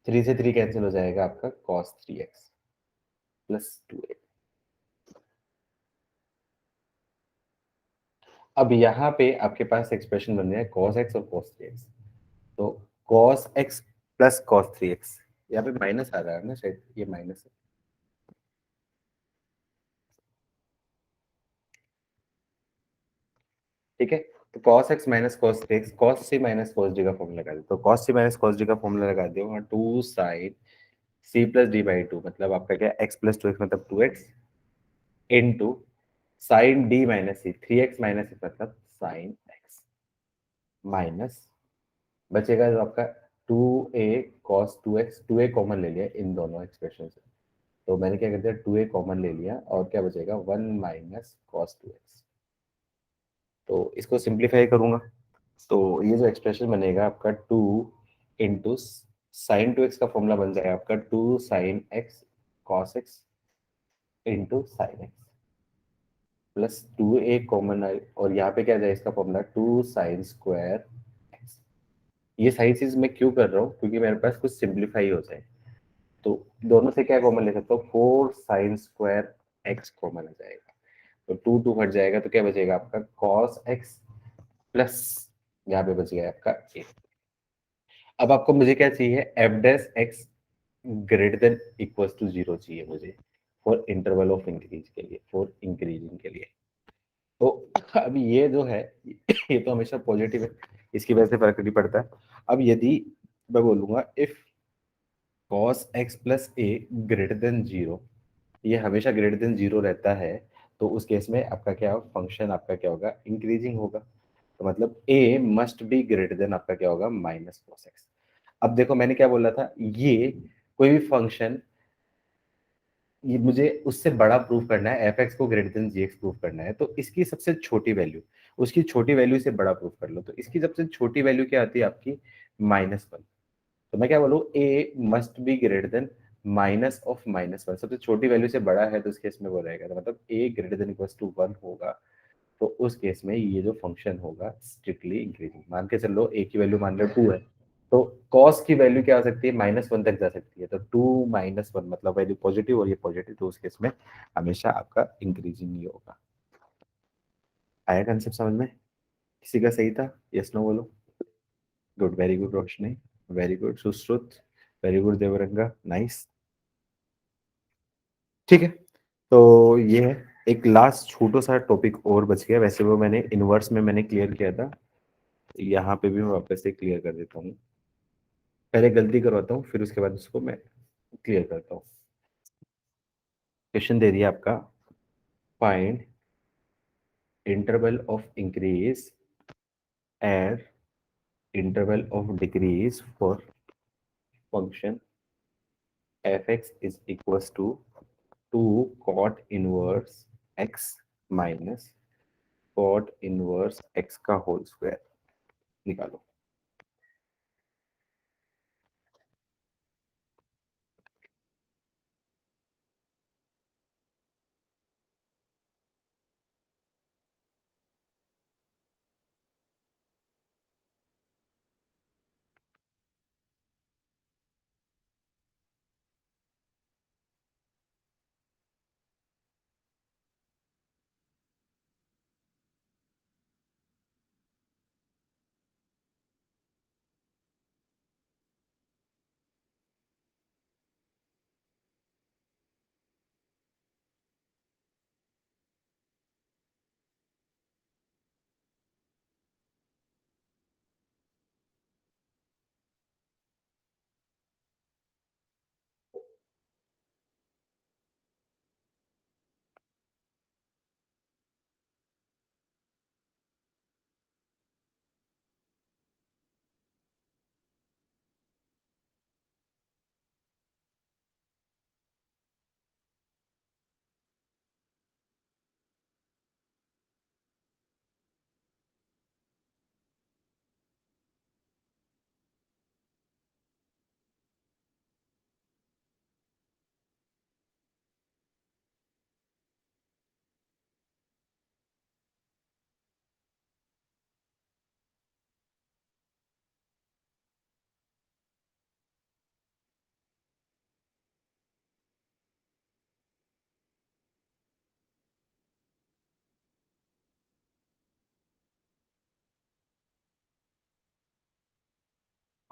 3 से 3 कैंसिल हो जाएगा आपका, cos 3x प्लस 2a। अब यहाँ पे आपके पास एक्सप्रेशन बन रहा है cos x और cos 3x। तो cos x plus cos 3x, यहाँ पे माइनस आ रहा है ना शायद, ये माइनस है। ठीक है, तो cos x minus cos 3x, cos c minus cos d का फॉर्मूला लगा दे। तो cos c minus cos d का फॉर्मूला लगा दिया, वहाँ 2 sin c plus d by 2, मतलब आपका क्या, x प्लस 2x मतलब 2x into sine d minus c, 3x minus मतलब साइन x माइनस बचेगा जो आपका 2a cos 2x, 2a common ले लिया इन दोनों एक्सप्रेशन से, तो मैंने क्या कर दिया, 2a कॉमन ले लिया और क्या बचेगा, 1 माइनस cos 2x। तो इसको सिंप्लीफाई करूंगा, तो ये जो एक्सप्रेशन बनेगा आपका 2 इंटू साइन 2x का फॉर्मूला बन जाएगा आपका 2 sine x cos x into sine x plus 2a common आए, और यहाँ पे क्या जाए इसका फॉर्मूला 2 साइन स्क्वायर x। ये सारी चीज मैं क्यों कर रहा हूँ, क्योंकि मेरे पास कुछ सिंप्लीफाई हो जाए, तो दोनों से क्या कॉमन ले सकता हूँ, 4 साइन स्क्वायर x कॉमन आ जाएगा, तो 2 2 हट जाएगा, तो क्या बचेगा आपका cos x प्लस यहाँ पे बच गया आपका a। अब आपको मुझे क्या चाहिए, f dash x greater than equals to 0 चाहिए मुझे फॉर इंटरवल ऑफ इंक्रीज के लिए, फॉर इंक्रीजिंग के लिए। तो अब ये जो है ये तो हमेशा पॉजिटिव है, इसकी वजह से फर्क नहीं पड़ता है। अब यदि मैं बोलूंगा if cos x plus A greater than 0, ये हमेशा ग्रेटर देन 0 रहता है, तो उस केस में आपका क्या फंक्शन आपका क्या होगा, इंक्रीजिंग होगा। तो मतलब a must be greater then आपका क्या होगा, माइनस cos x। अब देखो मैंने क्या बोला था, ये कोई भी फंक्शन, ये मुझे उससे बड़ा प्रूव करना है, एफ एक्स को greater than G x prove करना है, तो इसकी सबसे छोटी वैल्यू, उसकी छोटी वैल्यू से बड़ा प्रूव कर लो। तो इसकी सबसे छोटी वैल्यू क्या आती है आपकी, -1। तो मैं क्या बोलूँ, ए मस्ट बी ग्रेटर देन -1। सबसे छोटी वैल्यू से बड़ा है तो उस केस में वो रहेगा, तो मतलब ए ग्रेटर देन इक्वल्स टू 1 होगा। तो उस केस में ये जो फंक्शन होगा स्ट्रिक्टली इंक्रीजिंग। मान के चलो ए की वैल्यू मान लो 2 है, तो कॉस की वैल्यू क्या हो सकती है, -1 तक जा सकती है। तो 2 - 1 मतलब वैल्यू पॉजिटिव और ये पॉजिटिव, तो उस केस में हमेशा आपका इंक्रीजिंग ही होगा। आया कंसेप्ट समझ में? किसी का सही था? यस नो बोलो। Good, very good Roshni, very good Sushrut, very good Devranga, nice. ठीक है, तो ये है एक लास्ट छोटा सा टॉपिक और बच गया। वैसे वो मैंने इनवर्स में मैंने क्लियर किया था, यहाँ पे भी मैं वापस से क्लियर कर देता हूँ। पहले गलती करवाता हूँ, फिर उसके बाद उसको मैं क्लियर करता हूँ। क्वेश्चन दे दिया आपका, find interval of increase and interval of decrease for function f x is equals to 2 cot inverse x minus cot inverse x का होल स्क्वायर निकालो।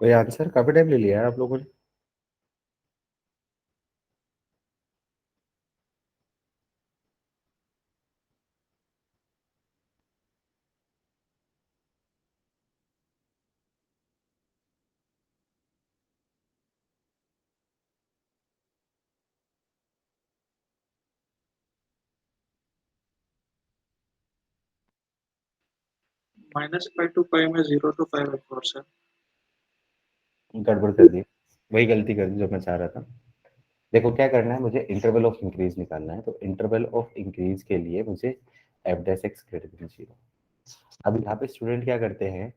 कोई आंसर? काफी टाइम ले लिया यार आप लोगों ने। -π to π में 0 to 5 of course है। गड़बड़ कर दी, वही गलती कर दी जो मैं चाह रहा था। देखो क्या करना है, मुझे इंटरवल ऑफ इंक्रीज निकालना है। तो इंटरवल ऑफ इंक्रीज के लिए मुझे F dash x greater than 0। अब यहाँ पे स्टूडेंट क्या करते हैं,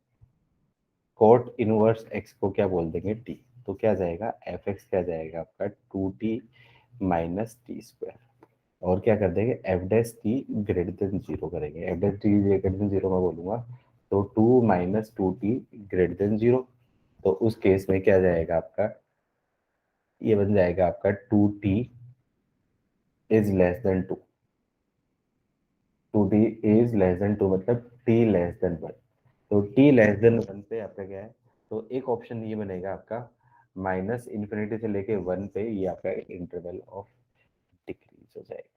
कोट इनवर्स एक्स को क्या बोल देंगे, टी। तो क्या जाएगा, एफ एक्स क्या जाएगा आपका 2t माइनस टी स्क्वायर। और क्या कर देंगे, F dash T greater than 0 करेंगे। F dash T greater than 0 मैं बोलूंगा, तो 2 माइनस 2t ग्रेटर देन 0। तो उस केस में क्या जाएगा आपका, ये बन जाएगा आपका 2t is less then 2। 2t is less then 2 मतलब t लेस देन 1। तो t लेस देन 1 पे आपका क्या है, तो एक ऑप्शन ये बनेगा आपका माइनस इन्फिनिटी से लेके 1 पे, ये आपका इंटरवल ऑफ डिक्रीज हो जाएगा,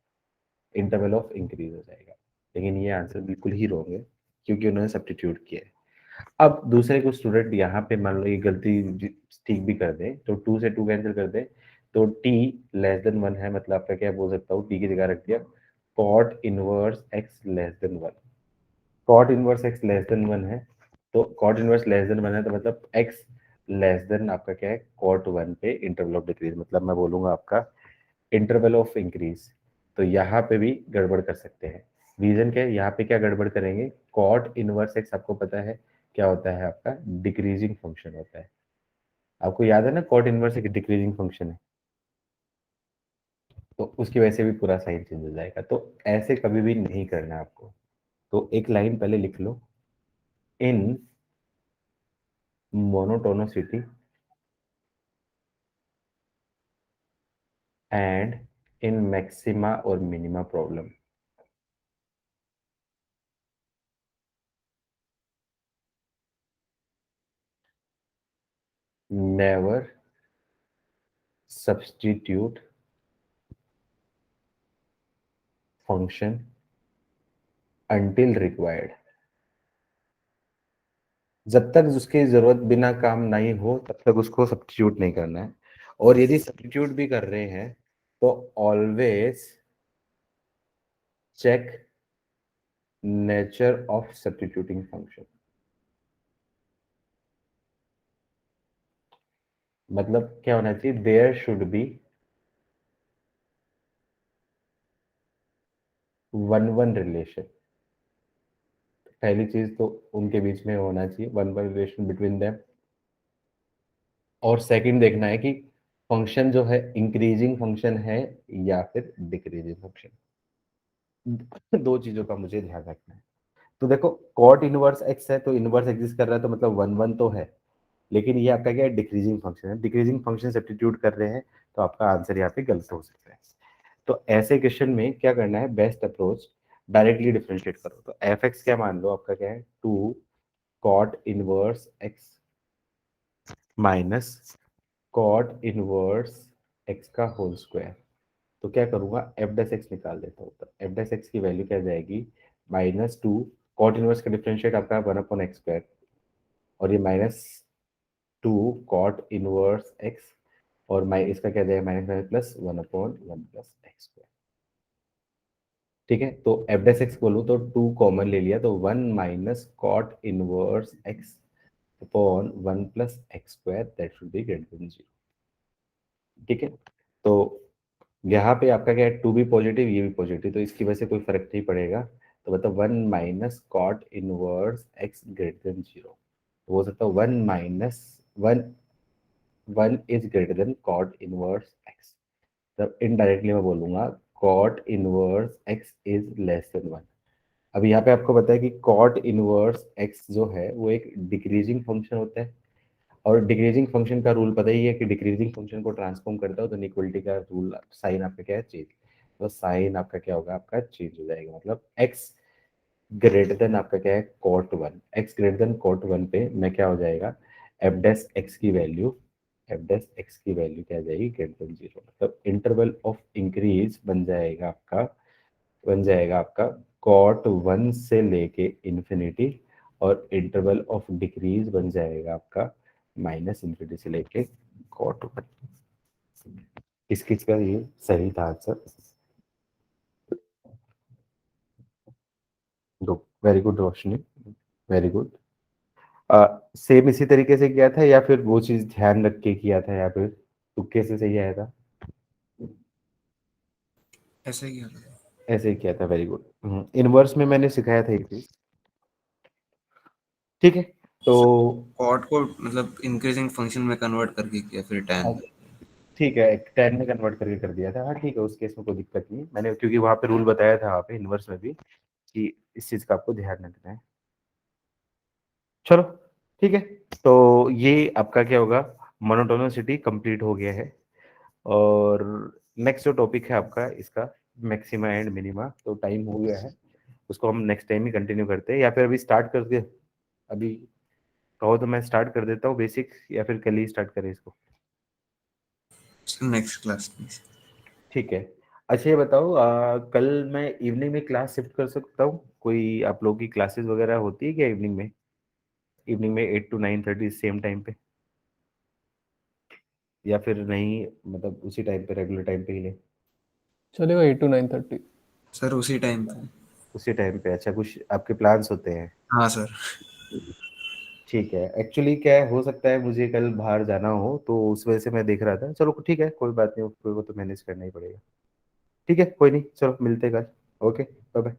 इंटरवल ऑफ इंक्रीज हो जाएगा। लेकिन ये आंसर बिल्कुल ही रॉन्ग है क्योंकि उन्होंने सब्स्टिट्यूट किया है। अब दूसरे को स्टूडेंट यहाँ पे मान लो ये गलती ठीक भी कर दे, तो 2 से 2 कैंसिल कर दे, तो t लेस देन 1 है, मतलब आपका क्या बोल सकता हूँ, t की जगह रख दिया cot inverse x less than 1। cot inverse x less than 1 है, तो cot इनवर्स लेस देन 1 है, तो मतलब x लेस देन आपका क्या है, cot 1 पे इंटरवल ऑफ डिक्रीज, मतलब मैं बोलूंगा आपका इंटरवल ऑफ इंक्रीज। तो यहाँ पे भी गड़बड़ कर सकते हैं। रीजन क्या है, यहाँ पे क्या गड़बड़ करेंगे, कॉट इनवर्स एक्स आपको पता है क्या होता है, आपका डिक्रीजिंग फंक्शन होता है। आपको याद है ना, कॉट इनवर्स एक डिक्रीजिंग फंक्शन है, तो उसकी वजह से भी पूरा साइन चेंज हो जाएगा। तो ऐसे कभी भी नहीं करना है आपको। तो एक लाइन पहले लिख लो, इन मोनोटोनोसिटी एंड इन मैक्सिमा और minima problem, never substitute function until required। जब तक उसकी जरूरत बिना काम नहीं हो तब तक उसको सब्स्टिट्यूट नहीं करना है। और यदि सब्स्टिट्यूट भी कर रहे हैं तो always check nature of substituting function. मतलब क्या होना चाहिए, देयर शुड बी 1-1 रिलेशन। पहली चीज तो उनके बीच में होना चाहिए 1-1 रिलेशन बिटवीन देम। और सेकंड देखना है कि फंक्शन जो है इंक्रीजिंग फंक्शन है या फिर डिक्रीजिंग फंक्शन। दो चीजों का मुझे ध्यान रखना है। तो देखो कॉट इनवर्स एक्स है, तो इनवर्स एग्जिस्ट कर रहा है, तो मतलब 1-1 तो है, लेकिन ये आपका क्या है, डिक्रीजिंग फंक्शन है। डिक्रीजिंग फंक्शन सब्स्टिट्यूट कर रहे हैं तो आपका आंसर यहाँ पे गलत हो सकता है। तो ऐसे क्वेश्चन में क्या करना है, बेस्ट अप्रोच डायरेक्टली डिफरेंशिएट करो। तो एफ एक्स क्या मान लो आपका क्या है, 2 cot inverse x minus cot inverse x का होल स्क्वायर। तो क्या करूंगा, एफ डैश एक्स निकाल देता हूँ। तो एफ डैश एक्स की वैल्यू क्या जाएगी, -2 कॉट इनवर्स का डिफरेंशिएट आपका 1/x², और ये -2 कॉट इनवर्स एक्स, और इसका क्या जाएगा, माइनस प्लस 1/1+x²। ठीक है, तो एफ डैश एक्स बोलूँ तो 2 कॉमन ले लिया, तो 1 - cot inverse x upon 1+x², that should be greater than 0। ठीक है, तो यहाँ पे आपका क्या है, 2 भी पॉजिटिव, ये भी पॉजिटिव, तो इसकी वजह से कोई फर्क नहीं पड़ेगा। तो मतलब 1 - cot inverse x greater than 0। तो हो सकता है 1 is greater than cot inverse x. तब इनडायरेक्टली मैं बोलूंगा cot inverse x is less than 1। अब यहाँ पे आपको पता है कि कॉट इनवर्स एक्स जो है वो एक डिक्रीजिंग फंक्शन होता है, और डिक्रीजिंग फंक्शन का रूल पता ही है कि डिक्रीजिंग फंक्शन को ट्रांसफॉर्म करता हो तो इनइक्वलिटी का रूल, साइन आपका क्या है, चेंज। तो साइन आपका क्या होगा, आपका चेंज हो जाएगा। मतलब एक्स ग्रेटर देन आपका क्या है, cot 1, x greater than cot 1 पे मैं क्या हो जाएगा, एफ डैश एक्स की वैल्यू, एफ डैश एक्स की वैल्यू क्या आ जाएगी, ग्रेटर देन 0। मतलब इंटरवल ऑफ इंक्रीज बन जाएगा आपका कॉट 1 से लेके इन्फिनिटी, और इंटरवल ऑफ डिक्रीज बन जाएगा आपका -∞ से लेके कॉट 1। किस किस का ये सही था answer, very good Roshni, very good. Same इसी तरीके से किया था या फिर वो चीज ध्यान रख के किया था, या फिर तुक्के से सही आया था? ऐसे ही किया था। ऐसे ही किया था, वेरी गुड। इनवर्स में मैंने सिखाया था ये चीज। ठीक है, तो कॉट को मतलब इंक्रीजिंग फंक्शन में कन्वर्ट करके किया फिर tan। ठीक है, 10 में कन्वर्ट करके कर दिया था। हाँ ठीक है, उस केस में कोई दिक्कत नहीं, मैंने क्योंकि वहां पे रूल बताया था वहां पे इनवर्स में भी कि इस चीज का आपको ध्यान रखना है। चलो ठीक है, तो ये आपका क्या होगा, मोनोटोनिसिटी कंप्लीट हो गया है। और नेक्स्ट जो टॉपिक है आपका इसका मैक्सिमा एंड मिनिमा, तो टाइम हो गया है, उसको हम नेक्स्ट टाइम ही कंटिन्यू करते हैं, या फिर अभी स्टार्ट कर दे, अभी कहो तो मैं स्टार्ट कर देता हूँ बेसिक, या फिर कल ही स्टार्ट करें इसको? नेक्स्ट क्लास में। ठीक है। अच्छा ये बताओ, कल मैं इवनिंग में क्लास शिफ्ट कर सकता हूँ? कोई आप लोगों की क्लासेस वगैरह होती है क्या इवनिंग में? इवनिंग में 8 to 9:30 सेम टाइम पे, या फिर नहीं, मतलब उसी टाइम पे, रेगुलर टाइम पे ही ले? चलेगा 8 to 9:30। सर उसी टाइम पे। उसी टाइम पे? अच्छा, कुछ आपके प्लान्स होते हैं? हाँ सर। ठीक है। एक्चुअली क्या है, हो सकता है मुझे कल बाहर जाना हो, तो उस वजह से मैं देख रहा था। चलो ठीक है, कोई बात नहीं, कोई को तो मैनेज करना ही पड़ेगा। ठीक है, कोई नहीं, चलो मिलते हैं कल। Okay, bye bye.